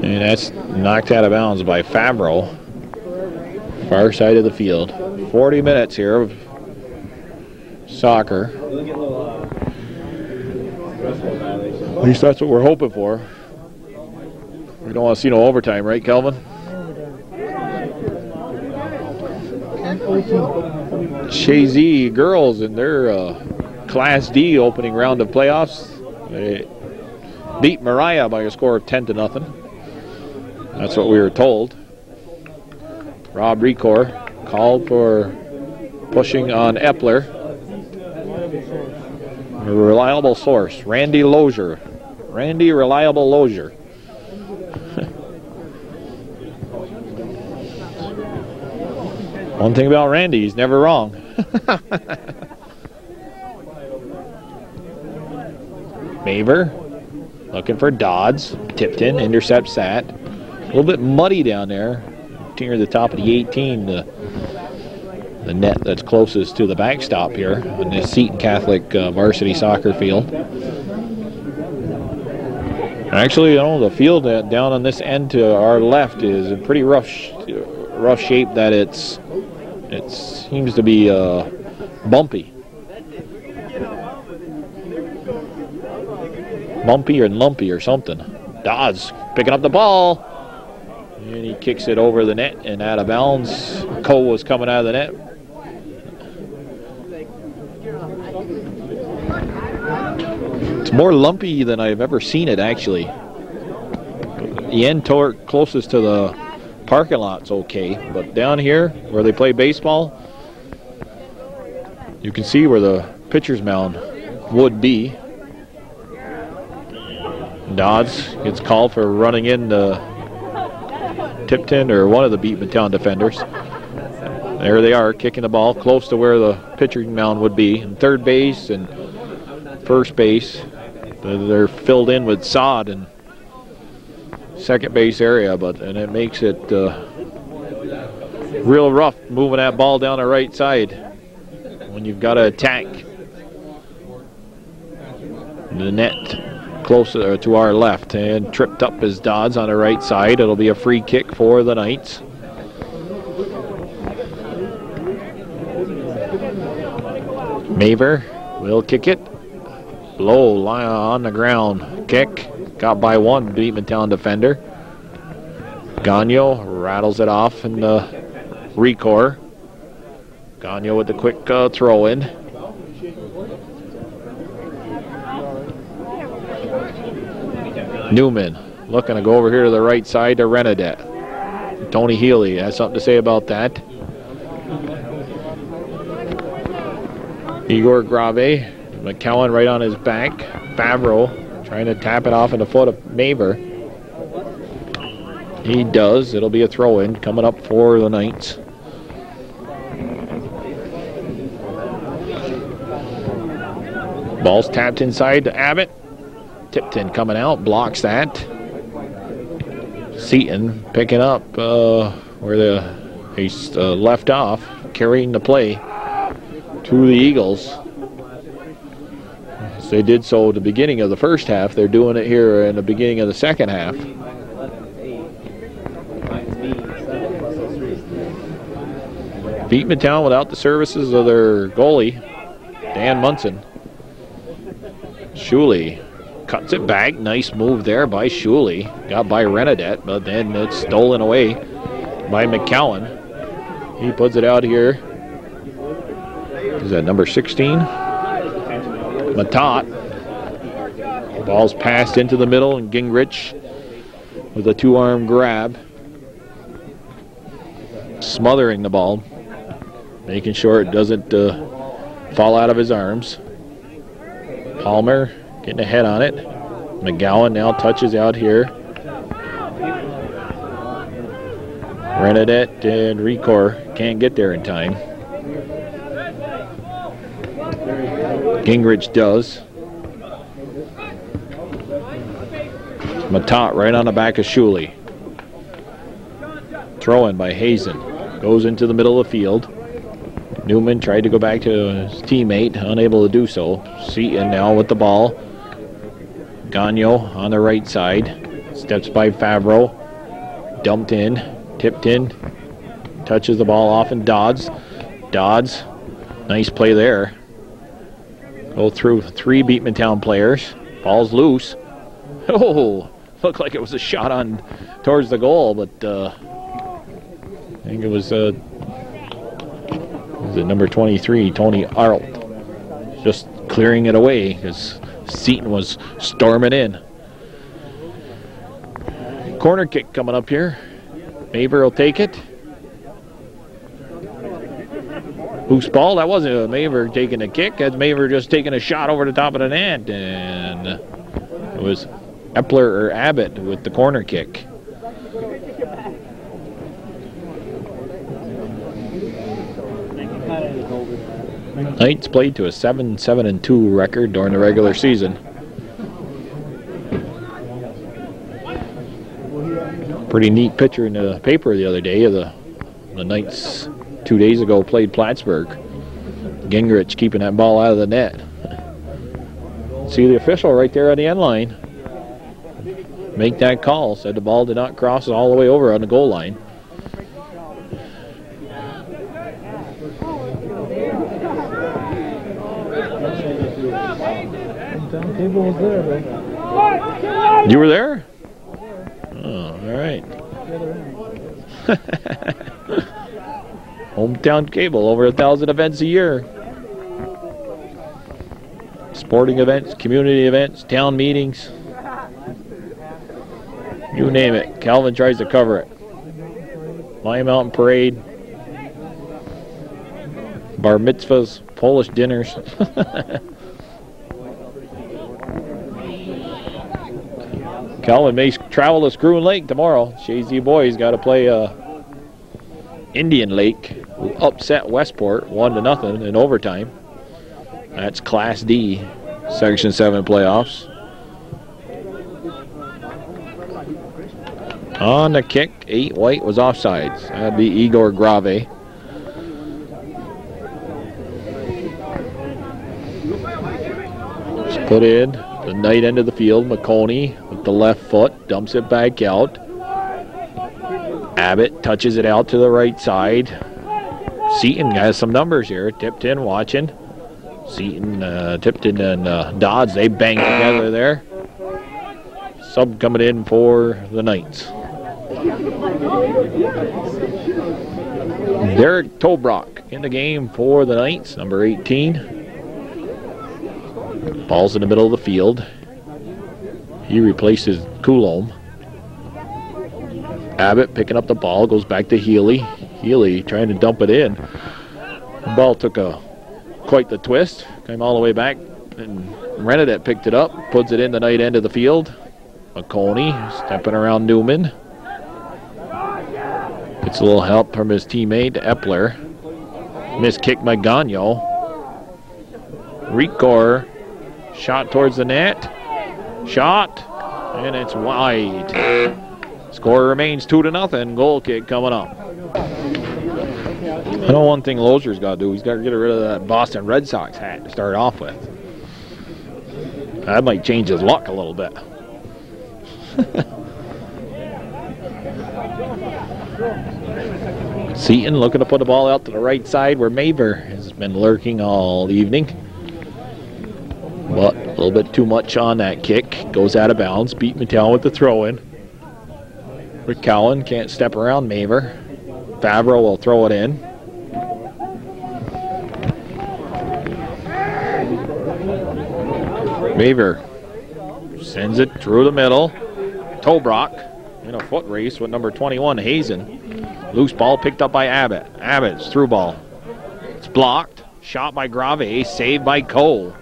C: And that's knocked out of bounds by Favreau. Far side of the field. 40 minutes here of soccer. At least that's what we're hoping for. We don't want to see no overtime, right, Kelvin? Shazy girls in their Class D opening round of playoffs. They beat Mariah by a score of 10-0. That's what we were told. Rob Recor called for pushing on Epler. A reliable source, Randy Lozier. Randy Reliable Lozier. One thing about Randy, he's never wrong. Maver looking for Dodds. Tipton intercepts that. A little bit muddy down there near the top of the 18. The net that's closest to the backstop here on this Seton Catholic varsity soccer field. Actually, you know, the field down on this end to our left is in pretty rough shape. That it seems to be bumpy. Bumpy or lumpy or something. Dodds picking up the ball. And he kicks it over the net and out of bounds. Cole was coming out of the net. It's more lumpy than I've ever seen it, actually. The end torque closest to the parking lot's okay, but down here where they play baseball, you can see where the pitcher's mound would be. Dodds gets called for running into Tipton or one of the Beekmantown defenders. There they are, kicking the ball close to where the pitcher's mound would be. And third base and first base, they're filled in with sod and second base area, and it makes it real rough moving that ball down the right side when you've got to attack the net closer to our left. And tripped up is Dodds on the right side. It'll be a free kick for the Knights. Maver will kick it. Low on the ground kick. Got by one Beekmantown defender. Gagno rattles it off in the Recor. Gagno with the quick throw in. Newman looking to go over here to the right side to Renadette. Tony Healy has something to say about that. Igor Grave, McCowan right on his back. Favreau trying to tap it off in the foot of Maver. He does. It'll be a throw-in coming up for the Knights. Ball's tapped inside to Abbott. Tipton coming out, blocks that. Seton picking up where he's left off, carrying the play to the Eagles. As they did so at the beginning of the first half, they're doing it here in the beginning of the second half. Beekmantown without the services of their goalie, Dan Munson. Shuley cuts it back. Nice move there by Shuley. Got by Renadette, but then it's stolen away by McCowan. He puts it out here. Is that number 16? Matat. Ball's passed into the middle, and Gingrich with a two-arm grab. Smothering the ball. Making sure it doesn't fall out of his arms. Palmer getting a head on it. McGowan now touches out here. Renadette and Recor can't get there in time. Gingrich does. Matat right on the back of Shuley. Throw in by Hazen. Goes into the middle of the field. Newman tried to go back to his teammate, unable to do so. Seton now with the ball. Gagno on the right side. Steps by Favreau. Dumped in. Tipped in. Touches the ball off and Dodds. Dodds. Nice play there. Go through three Beekmantown players. Ball's loose. Oh, looked like it was a shot on towards the goal, but I think it was number 23, Tony Arlt. Just clearing it away because Seton was storming in. Corner kick coming up here. Maver will take it. Loose ball. That wasn't a Maver taking a kick. That's Maver just taking a shot over the top of the net. And it was Epler or Abbott with the corner kick. Knights played to a 7-7-2 record during the regular season. Pretty neat picture in the paper the other day of the Knights 2 days ago played Plattsburgh. Gingrich keeping that ball out of the net. See the official right there on the end line. Make that call. Said the ball did not cross all the way over on the goal line.
B: Table was there, though.
C: You were there? Oh, all right. Hometown cable, over 1,000 events a year. Sporting events, community events, town meetings. You name it. Calvin tries to cover it. Lion Mountain Parade. Bar mitzvahs, Polish dinners. Calvin may travel to Screw Lake tomorrow. Shazy boys got to play Indian Lake, who upset Westport 1-0 in overtime. That's Class D, Section 7 playoffs. On the kick, 8 white was offsides. That'd be Igor Grave. It's put in the night end of the field. McConey with the left foot dumps it back out. Abbott touches it out to the right side. Seton has some numbers here. Tipton watching. Seton, Tipton, and Dodds, they bang together there. Sub coming in for the Knights. Derek Tobrock in the game for the Knights, number 18. Ball's in the middle of the field. He replaces Coulomb. Abbott picking up the ball, goes back to Healy. Healy trying to dump it in. The ball took quite the twist. Came all the way back, and Renadet picked it up, puts it in the night end of the field. McConey stepping around Newman. Gets a little help from his teammate, Epler. Missed kick by Gagnon. Ricor. Shot towards the net. Shot. And it's wide. Score remains 2-0. Goal kick coming up. I know one thing Lozier's got to do. He's got to get rid of that Boston Red Sox hat to start off with. That might change his luck a little bit. Seton looking to put the ball out to the right side where Maver has been lurking all evening. But a little bit too much on that kick. Goes out of bounds. Beekmantown with the throw-in. McCowan can't step around Maver. Favreau will throw it in. Maver sends it through the middle. Tobrock in a foot race with number 21, Hazen. Loose ball picked up by Abbott. Abbott's through ball. It's blocked. Shot by Grave. Saved by Cole.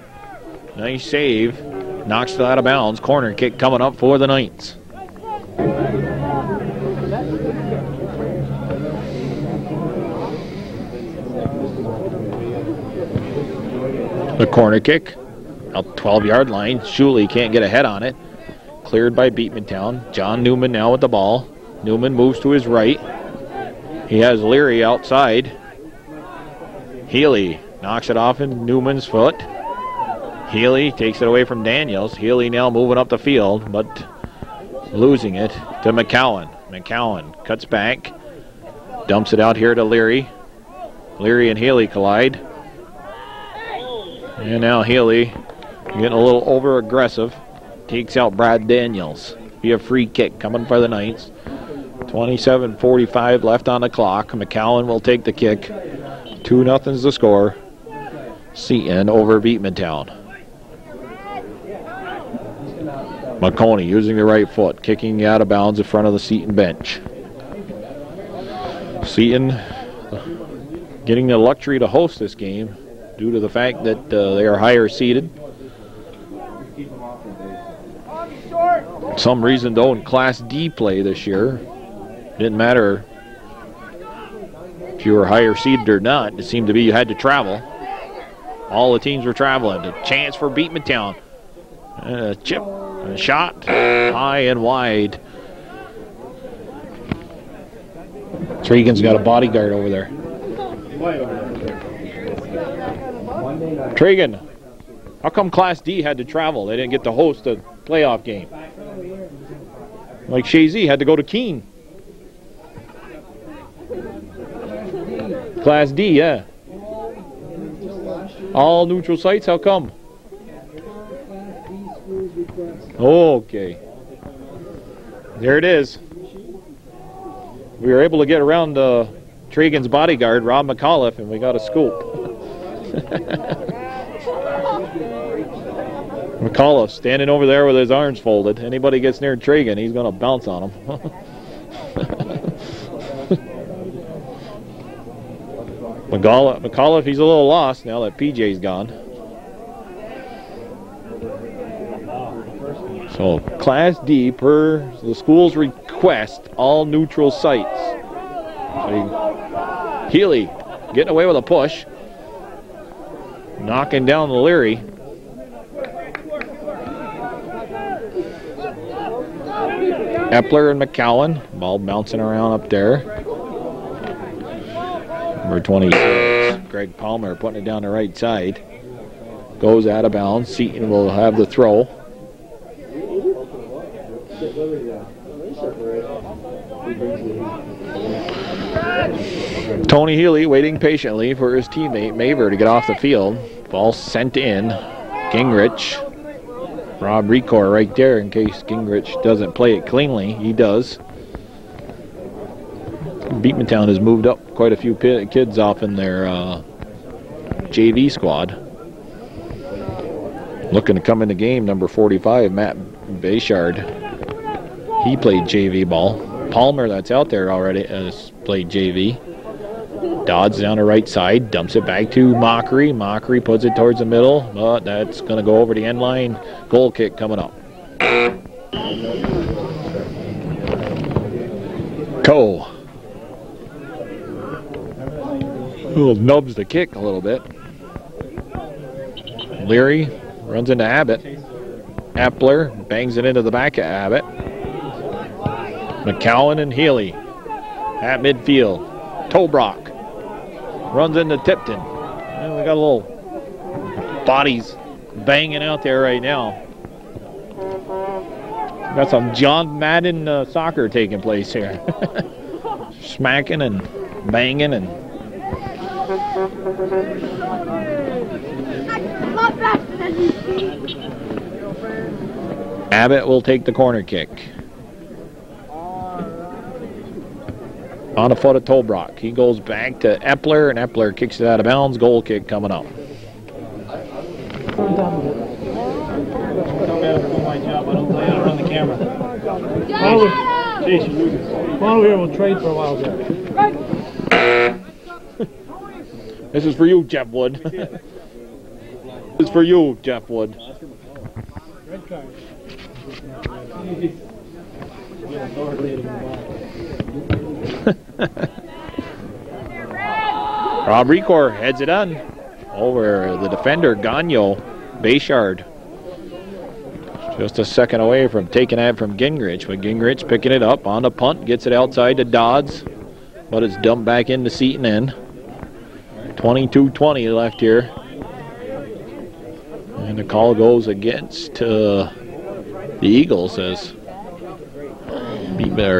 C: Nice save. Knocks it out of bounds. Corner kick coming up for the Knights. The corner kick. Out the 12-yard line. Shuley can't get a head on it. Cleared by Beekmantown. John Newman now with the ball. Newman moves to his right. He has Leary outside. Healy knocks it off in Newman's foot. Healy takes it away from Daniels. Healy now moving up the field, but losing it to McCowan. McCowan cuts back. Dumps it out here to Leary. Leary and Healy collide. And now Healy getting a little over-aggressive. Takes out Brad Daniels. Be a free kick coming for the Knights. 27:45 left on the clock. McCowan will take the kick. 2-0's the score. Seton over Beekmantown. McConey using the right foot, kicking out of bounds in front of the Seton bench. Seton getting the luxury to host this game due to the fact that they are higher seeded. For some reason, though, in Class D play this year, didn't matter if you were higher seeded or not. It seemed to be you had to travel. All the teams were traveling. A chance for Beekmantown. A chip, a shot, high and wide. Tregan's got a bodyguard over there. Tregan, how come Class D had to travel? They didn't get to host a playoff game. Like Shazy had to go to Keene. Class D, yeah. All neutral sites, how come? Okay. There it is. We were able to get around Tregan's bodyguard, Rob McAuliffe, and we got a scoop. McAuliffe standing over there with his arms folded. Anybody gets near Tregan, he's going to bounce on him. McAuliffe, he's a little lost now that PJ's gone. So, Class D, per the school's request, all neutral sites. So Healy getting away with a push. Knocking down the Leary. Epler and McCowan. Ball bouncing around up there. Number 26, Greg Palmer putting it down the right side. Goes out of bounds. Seton will have the throw. Tony Healy waiting patiently for his teammate Maver to get off the field. Ball sent in. Gingrich. Rob Recor right there in case Gingrich doesn't play it cleanly. He does. Beekmantown has moved up quite a few kids off in their JV squad. Looking to come in the game, number 45, Matt Bayshard. He played JV ball. Palmer, that's out there already, has played JV. Dodds down the right side, dumps it back to Mockery. Mockery puts it towards the middle, but that's going to go over the end line. Goal kick coming up. Coe. Little nubs the kick a little bit. Leary runs into Abbott. Epler bangs it into the back of Abbott. McCowan and Healy at midfield. Tobrock runs into Tipton. And we got a little bodies banging out there right now. Got some John Madden soccer taking place here. Smacking and banging and Abbott will take the corner kick. On the foot of Tolbrock. He goes back to Epler, and Epler kicks it out of bounds. Goal kick coming up.
B: Come over here, we'll trade for a while, Jeff.
C: This is for you, Jeff Wood. This is for you, Jeff Wood.
B: Red card.
C: Rob Recor heads it on over the defender, Gagnon. Bayshard just a second away from taking it from Gingrich, but Gingrich picking it up on the punt, gets it outside to Dodds, but it's dumped back into Seton end. 22-20 left here. And the call goes against the Eagles as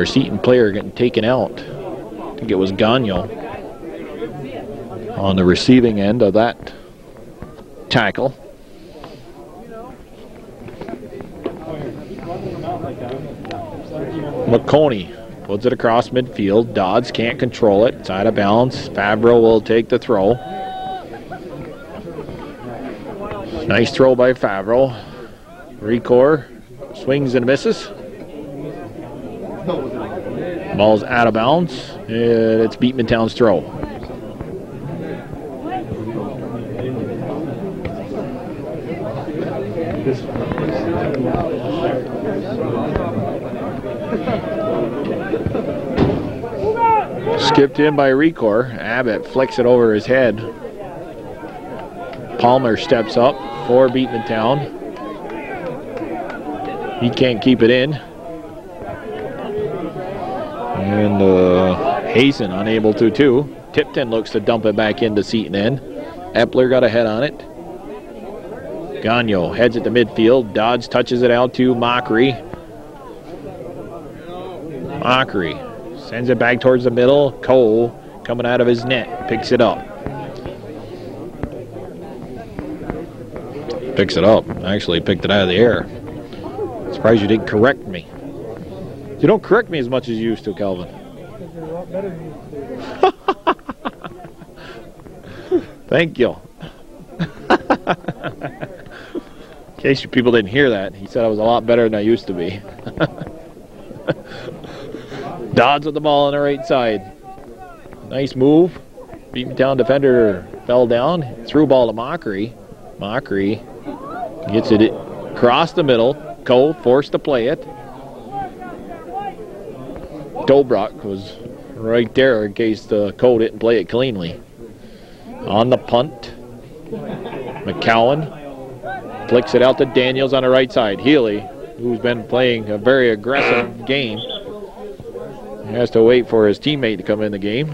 C: Seton player getting taken out. I think it was Gagnon on the receiving end of that tackle. McConey puts it across midfield. Dodds can't control it. It's out of bounds. Fabro will take the throw. Nice throw by Fabro. Recor Swings and misses. Ball's out of bounds, and it's Beekmantown's throw. Skipped in by Recor. Abbott flicks it over his head. Palmer steps up for Beekmantown. He can't keep it in. And Hazen unable to too. Tipton looks to dump it back into Seton end. Epler got a head on it. Gagnon heads it to midfield. Dodds touches it out to Mockery. Mockery sends it back towards the middle. Cole coming out of his net. Picks it up. Picks it up. Actually picked it out of the air. Surprised you didn't correct me. You don't correct me as much as you used to, Calvin.
B: You're a lot better than you.
C: Thank you. In case you people didn't hear that, he said I was a lot better than I used to be. Dodds with the ball on the right side. Nice move. Beekmantown defender fell down. Threw ball to Mockery. Mockery gets it across the middle. Cole forced to play it. Dobrock was right there in case Cole didn't play it cleanly. On the punt, McCowan flicks it out to Daniels on the right side. Healy, who's been playing a very aggressive game, has to wait for his teammate to come in the game.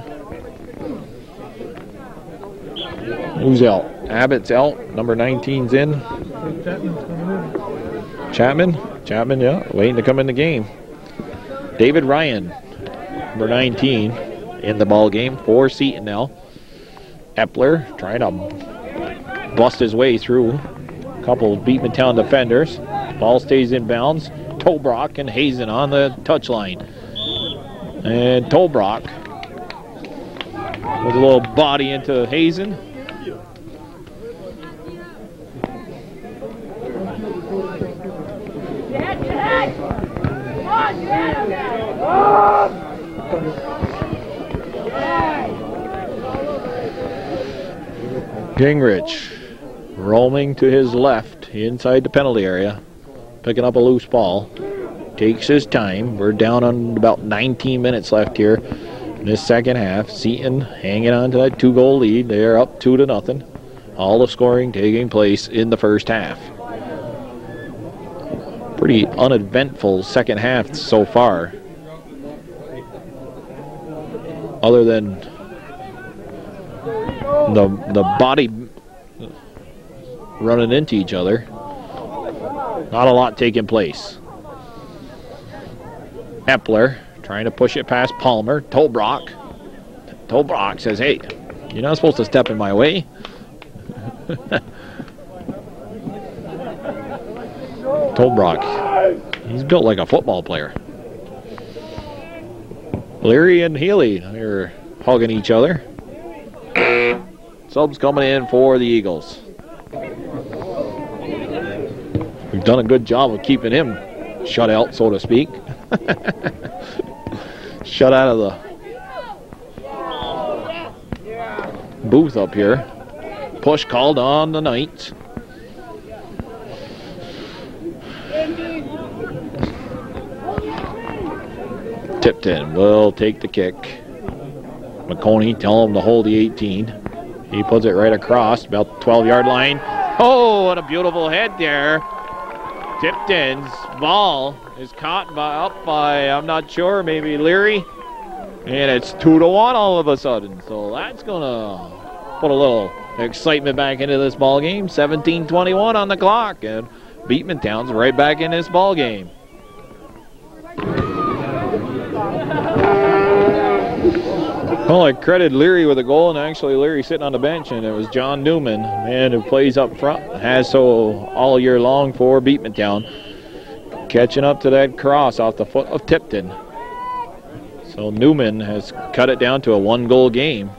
C: Who's out? Abbott's out. Number 19's in. Chapman, yeah, waiting to come in the game. David Ryan, number 19, in the ball game for Seton now. Epler trying to bust his way through a couple of Beekmantown defenders. Ball stays in bounds. Tolbrock and Hazen on the touchline. And Tolbrock with a little body into Hazen. Gingrich roaming to his left inside the penalty area, picking up a loose ball. Takes his time. We're down on about 19 minutes left here in this second half. Seton hanging on to that 2-goal lead. They're up 2-0. All the scoring taking place in the first half. Pretty uneventful second half so far. Other than the body running into each other. Not a lot taking place. Epler trying to push it past Palmer. Tolbrock. Tolbrock says, hey, you're not supposed to step in my way. Tolbrock, he's built like a football player. Leary and Healy are hugging each other. Subs coming in for the Eagles. We've done a good job of keeping him shut out, so to speak. Shut out of the booth up here. Push called on the Knights. Tipton will take the kick. McConey tell him to hold the 18. He puts it right across, about 12-yard line. Oh, what a beautiful head there. Tipton's ball is caught up by, I'm not sure, maybe Leary. And it's 2-1 all of a sudden. So that's going to put a little excitement back into this ball game. 17:21 on the clock. And Beekmantown's right back in this ball game. Well, I credited Leary with a goal, and actually Leary sitting on the bench, and it was John Newman, man who plays up front, has so all year long for Beekmantown, catching up to that cross off the foot of Tipton. So Newman has cut it down to a 1-goal game,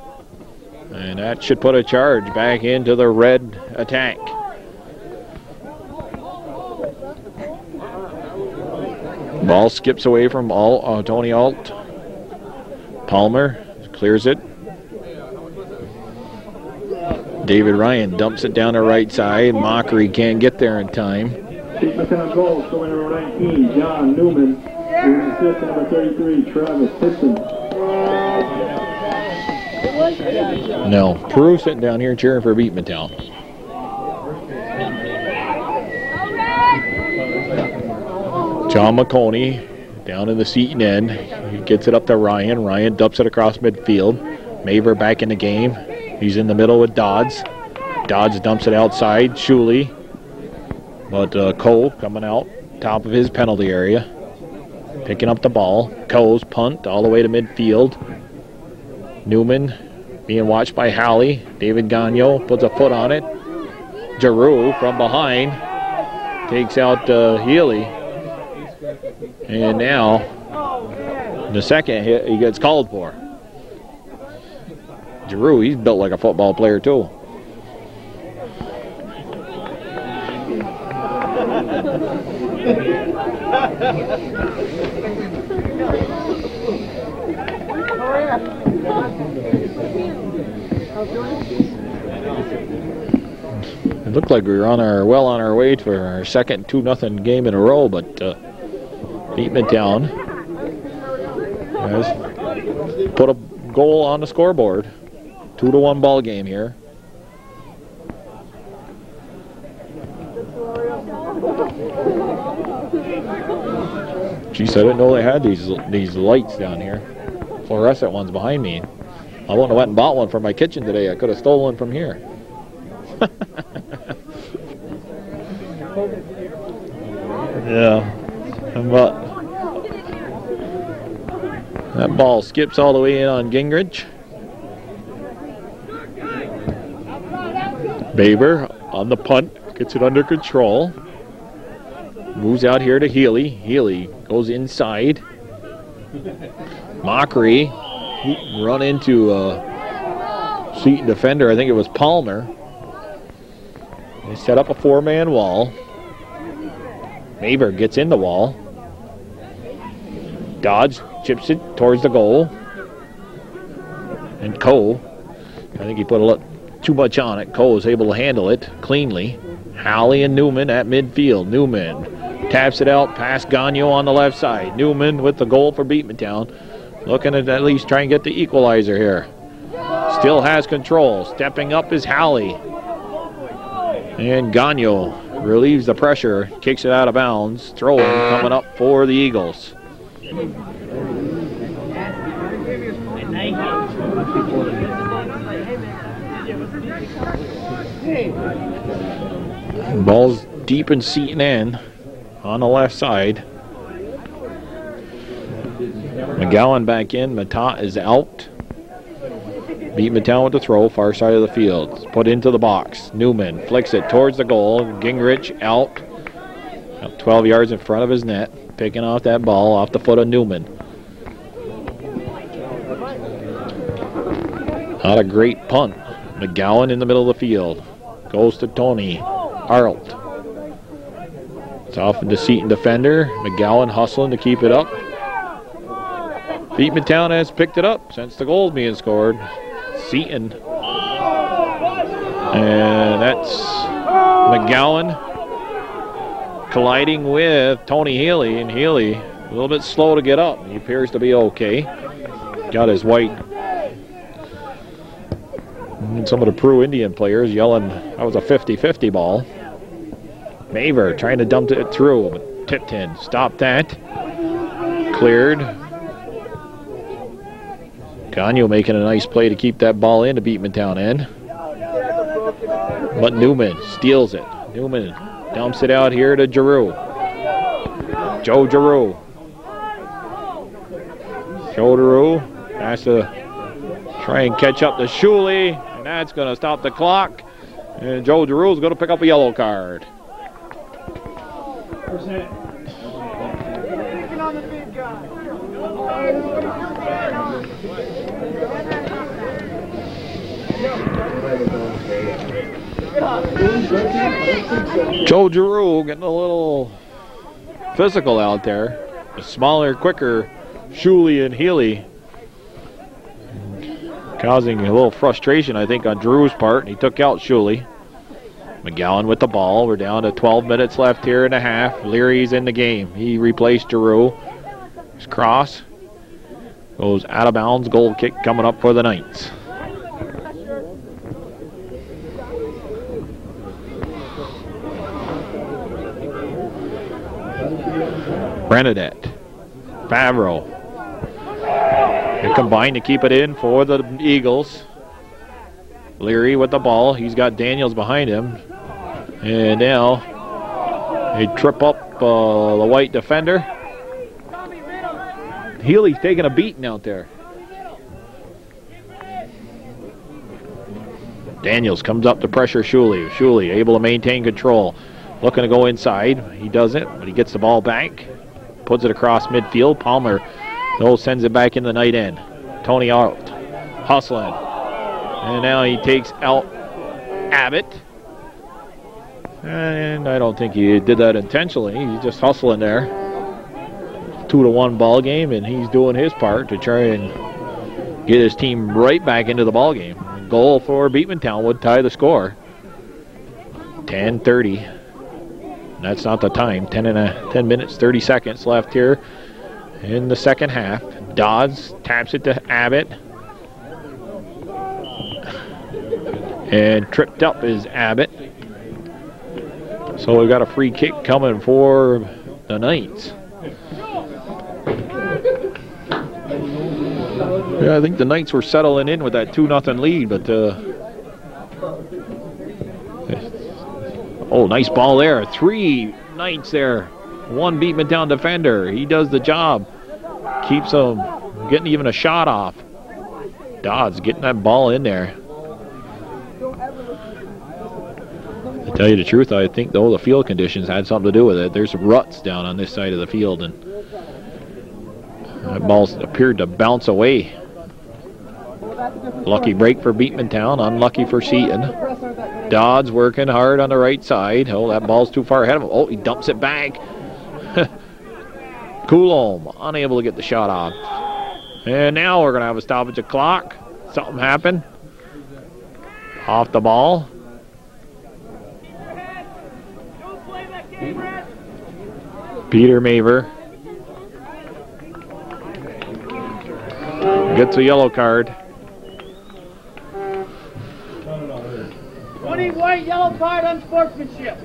C: and that should put a charge back into the red attack. Ball skips away from Tony Alt. Palmer clears it. David Ryan dumps it down the right side. Mockery can't get there in time.
E: Beekmantown goal, scoring number 19, John Newman. Doing assist number 33, Travis Seton.
C: No, Peru sitting down here cheering for Beekmantown. John McConey down in the Seton end. He gets it up to Ryan. Ryan dumps it across midfield. Maver back in the game. He's in the middle with Dodds. Dodds dumps it outside. Shuley. But Cole coming out top of his penalty area. Picking up the ball. Cole's punt all the way to midfield. Newman being watched by Halley. David Gagno puts a foot on it. Giroux from behind takes out Healy. And now, the second hit, he gets called for. Giroux, he's built like a football player too. It looked like we were on our way for our second 2-0 game in a row, but Beekmantown has put a goal on the scoreboard. 2-1 ball game here. Geez, I didn't know they had these lights down here. Fluorescent ones behind me. I wouldn't have went and bought one for my kitchen today. I could have stolen one from here. Yeah. But that ball skips all the way in on Gingrich. Baber on the punt, gets it under control. Moves out here to Healy. Healy goes inside. Mockery run into a Seton defender. I think it was Palmer. They set up a 4-man wall. Maver gets in the wall. Dodge chips it towards the goal. And Cole, I think he put a little too much on it. Cole is able to handle it cleanly. Halley and Newman at midfield. Newman taps it out past Gagno on the left side. Newman with the goal for Beekmantown. Looking at least try and get the equalizer here. Still has control. Stepping up is Halley. And Gagno relieves the pressure. Kicks it out of bounds. Throwing coming up for the Eagles. Ball's deep in Seton end on the left side. McGowan back in. Matat is out. Beekmantown with the throw, far side of the field. Put into the box. Newman flicks it towards the goal. Gingrich out. 12 yards in front of his net. Picking off that ball off the foot of Newman. Not a great punt. McGowan in the middle of the field. Goes to Tony Arlt. It's off the Seton defender. McGowan hustling to keep it up. Beekmantown has picked it up since the goal being scored. Seton. And that's McGowan colliding with Tony Healy. And Healy a little bit slow to get up. He appears to be okay. Got his white. And some of the Peru Indian players yelling that was a 50-50 ball. Maver trying to dump it through, but tipped in. Stop that. Cleared. Gagno making a nice play to keep that ball into Beekmantown end. But Newman steals it. Newman dumps it out here to Giroux. Joe Giroux. Joe Giroux has to try and catch up to Shuley, and that's going to stop the clock. And Joe Giroux is going to pick up a yellow card. Joe Giroux getting a little physical out there. The smaller, quicker Shuley and Healy, causing a little frustration, I think, on Drew's part. He took out Shuley. McGowan with the ball. We're down to 12 minutes left here and a half. Leary's in the game. He replaced Drew. His cross goes out of bounds. Goal kick coming up for the Knights. Bernadette. Favreau. They combine to keep it in for the Eagles. Leary with the ball. He's got Daniels behind him. And now they trip up the white defender. Healy's taking a beating out there. Daniels comes up to pressure Shuley. Shuley able to maintain control. Looking to go inside. He doesn't, but he gets the ball back. Puts it across midfield. Palmer sends it back in the night end. Tony out. Hustling. And now he takes out Abbott. And I don't think he did that intentionally. He's just hustling there. 2-1 ball game, and he's doing his part to try and get his team right back into the ball game. Goal for Beekmantown would tie the score. 10:30. That's not the time. 10 minutes, 30 seconds left here in the second half. Dodds taps it to Abbott. And tripped up is Abbott. So we've got a free kick coming for the Knights. Yeah, I think the Knights were settling in with that 2-0 lead, but oh, nice ball there. 3 Knights there. 1 Beekmantown defender. He does the job. Keeps them getting even a shot off. Dodds getting that ball in there. To tell you the truth, I think though the field conditions had something to do with it. There's ruts down on this side of the field, and that ball appeared to bounce away. Lucky break for Beekmantown, unlucky for Seton. Dodds working hard on the right side. Oh, that ball's too far ahead of him. Oh, he dumps it back. Coulomb unable to get the shot off. And now we're going to have a stoppage of clock. Something happened. Off the ball. Peter Maver gets a yellow card.
F: 20 white, yellow card on sportsmanship.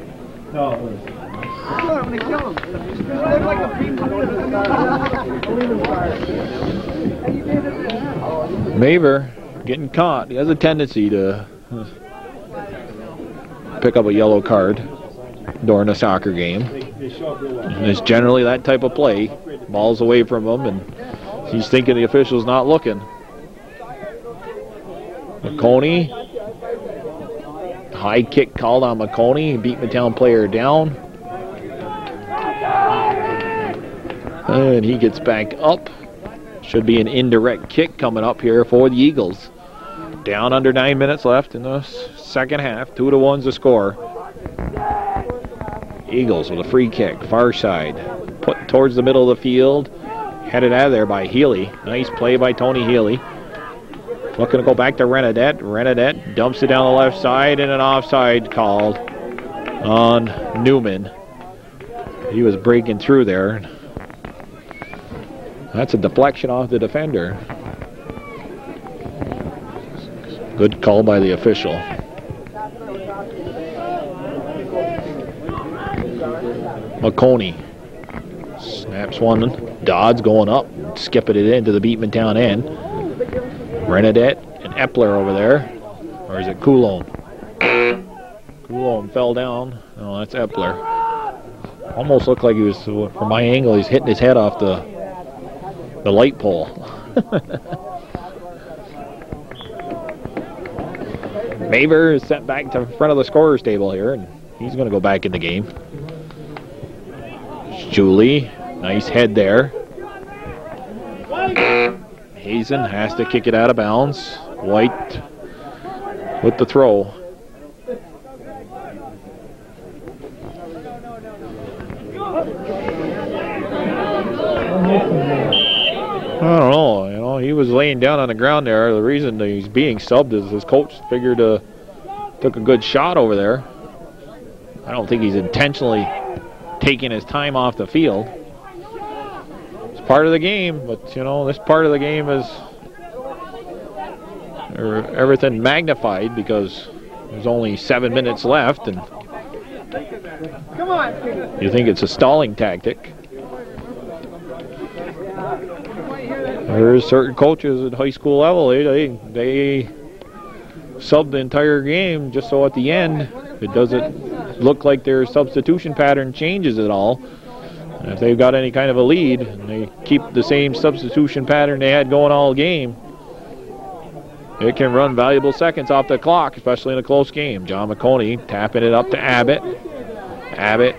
C: Maver getting caught. He has a tendency to pick up a yellow card during a soccer game. And it's generally that type of play. Ball's away from him, and he's thinking the official's not looking. McConey. High kick called on McConey. Beekmantown player down. And he gets back up. Should be an indirect kick coming up here for the Eagles. Down under 9 minutes left in the second half. 2-1's the score. Eagles with a free kick, far side. Put towards the middle of the field. Headed out of there by Healy. Nice play by Tony Healy. Looking to go back to Renadette. Renadette dumps it down the left side, and an offside called on Newman. He was breaking through there. That's a deflection off the defender. Good call by the official. McConey snaps one. Dodds going up, skipping it into the Beekmantown end. Renadette and Epler over there. Or is it Coulomb? Coulomb fell down. Oh, that's Epler. Almost looked like he was, from my angle, he's hitting his head off the light pole. Maver is sent back to front of the scorer's table here, and he's going to go back in the game. Julie, nice head there. Hazen has to kick it out of bounds. White with the throw. I don't know. You know, he was laying down on the ground there. The reason that he's being subbed is his coach figured took a good shot over there. I don't think he's intentionally taking his time off the field. It's part of the game, but you know, this part of the game is everything magnified because there's only 7 minutes left, and you think it's a stalling tactic. There's certain coaches at high school level, they sub the entire game just so at the end it doesn't look like their substitution pattern changes at all. And if they've got any kind of a lead and they keep the same substitution pattern they had going all game, it can run valuable seconds off the clock, especially in a close game. John McConey tapping it up to Abbott. Abbott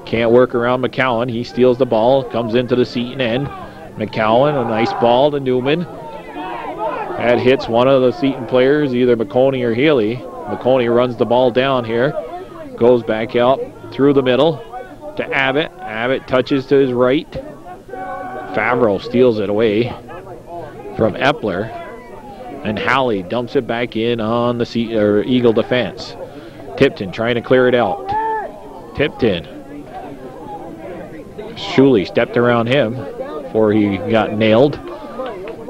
C: can't work around McCowan. He steals the ball, comes into the Seton end. McCowan, a nice ball to Newman. That hits one of the Seton players, either McConey or Healy. McConey runs the ball down here. Goes back out through the middle to Abbott. Abbott touches to his right. Favreau steals it away from Epler. And Halley dumps it back in on the Eagle defense. Tipton trying to clear it out. Tipton. Shuley stepped around him before he got nailed.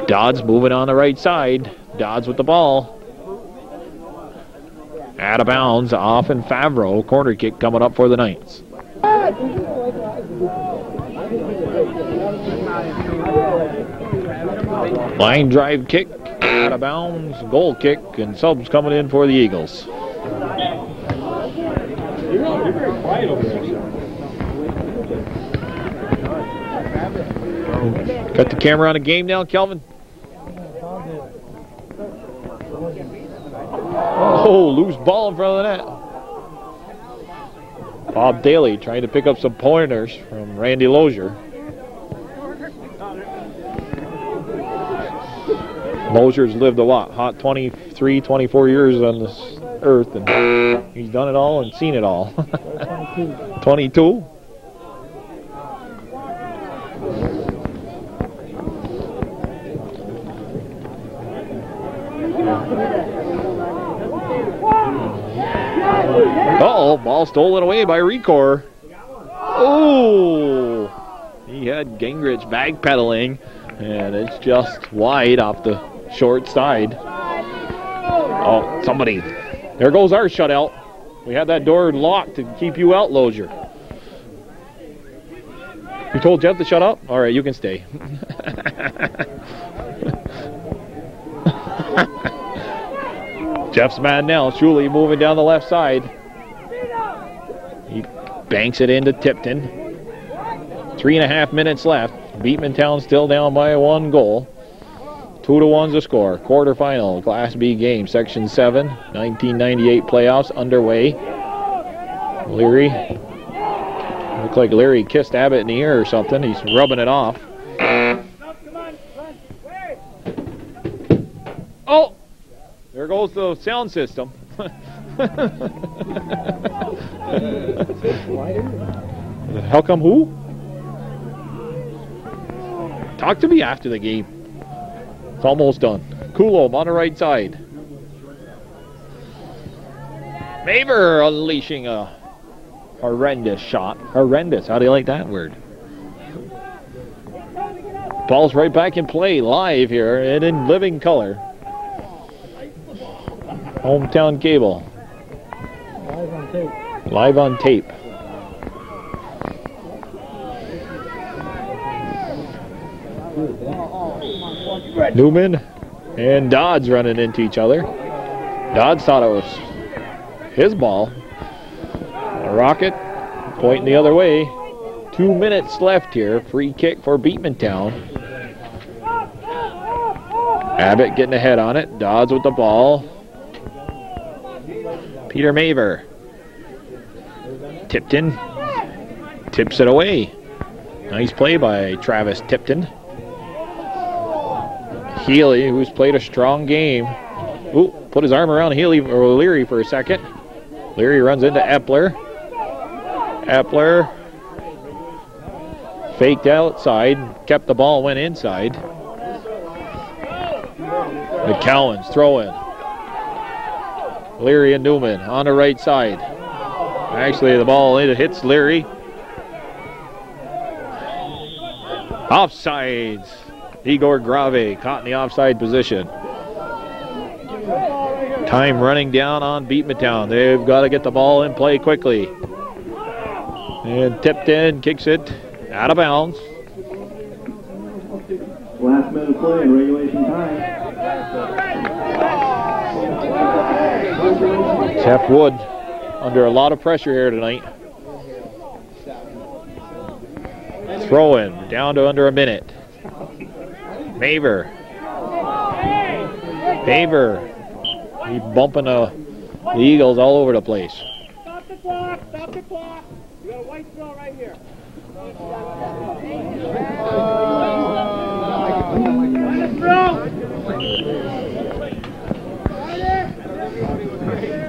C: Dodds moving on the right side. Dodds with the ball. Out of bounds off and Favreau. Corner kick coming up for the Knights. Line drive kick. Out of bounds. Goal kick. And subs coming in for the Eagles.
A: You're very quiet over there.
C: Got the camera on the game now, Kelvin? Oh, loose ball in front of the net. Bob Daly trying to pick up some pointers from Randy Lozier. Lozier's lived a lot, hot 23, 24 years on this earth, and he's done it all and seen it all. 22? Uh-oh, ball stolen away by Recor. Oh! He had Gingrich backpedaling, and it's just wide off the short side. Oh, somebody. There goes our shutout. We had that door locked to keep you out, Lozier. You told Jeff to shut up? All right, you can stay. Jeff's man now. Shuley moving down the left side. He banks it into Tipton. 3.5 minutes left. Beekmantown still down by 1 goal. 2-1's the score. Quarterfinal, Class B game, Section 7, 1998 playoffs underway. Leary. Looked like Leary kissed Abbott in the ear or something. He's rubbing it off. Oh! There goes the sound system. How come who? Talk to me after the game. It's almost done. Coulomb on the right side. Maver unleashing a horrendous shot. Horrendous. How do you like that word? Ball's right back in play live here and in living color. Hometown cable.
B: Live on tape.
C: Live on tape. Newman and Dodds running into each other. Dodds thought it was his ball. A Rocket pointing the other way. 2 minutes left here. Free kick for Beekmantown. Abbott getting ahead on it. Dodds with the ball. Peter Maver. Tipton tips it away. Nice play by Travis Tipton. Healy, who's played a strong game. Ooh, put his arm around Healy or Leary for a second. Leary runs into Epler. Epler faked outside, kept the ball, went inside. McCowan's throwing. Leary and Newman on the right side. Actually, the ball hits Leary. Offsides. Igor Grave caught in the offside position. Time running down on Beekmantown. They've got to get the ball in play quickly. And tipped in, kicks it out of bounds.
E: Last minute play in regulation time.
C: Jeff Wood under a lot of pressure here tonight. Throwing down to under a minute. Maver. He's bumping the Eagles all over the place.
F: Stop the clock. Stop the clock. You got a white throw right here.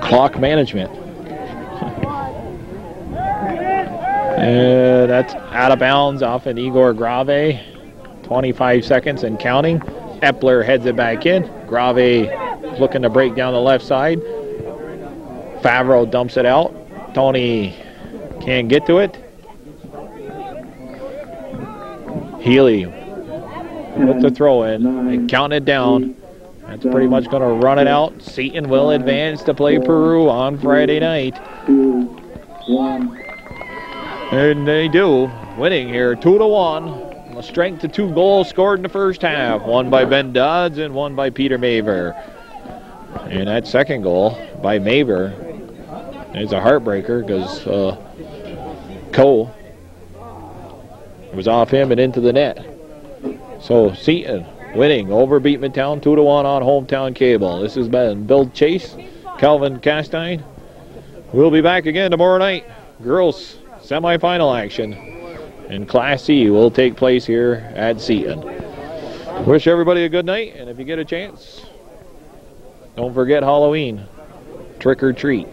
C: Clock management. And that's out of bounds off an Igor Grave. 25 seconds and counting. Epler heads it back in. Grave looking to break down the left side. Favreau dumps it out. Tony can't get to it. Healy with the throw in and counting it down. That's pretty much going to run it out. Seton will advance to play Peru on Friday night.
E: 2-1.
C: And they do, winning here 2-1. A strength to 2 goals scored in the first half. One by Ben Dodds and one by Peter Maver. And that second goal by Maver is a heartbreaker because Cole was off him and into the net. So Seton winning over Beekmantown 2-1 on Hometown Cable. This has been Bill Chase, Calvin Castine. We'll be back again tomorrow night. Girls semifinal action in Class C will take place here at Seton. Wish everybody a good night, and if you get a chance, don't forget Halloween. Trick or treat.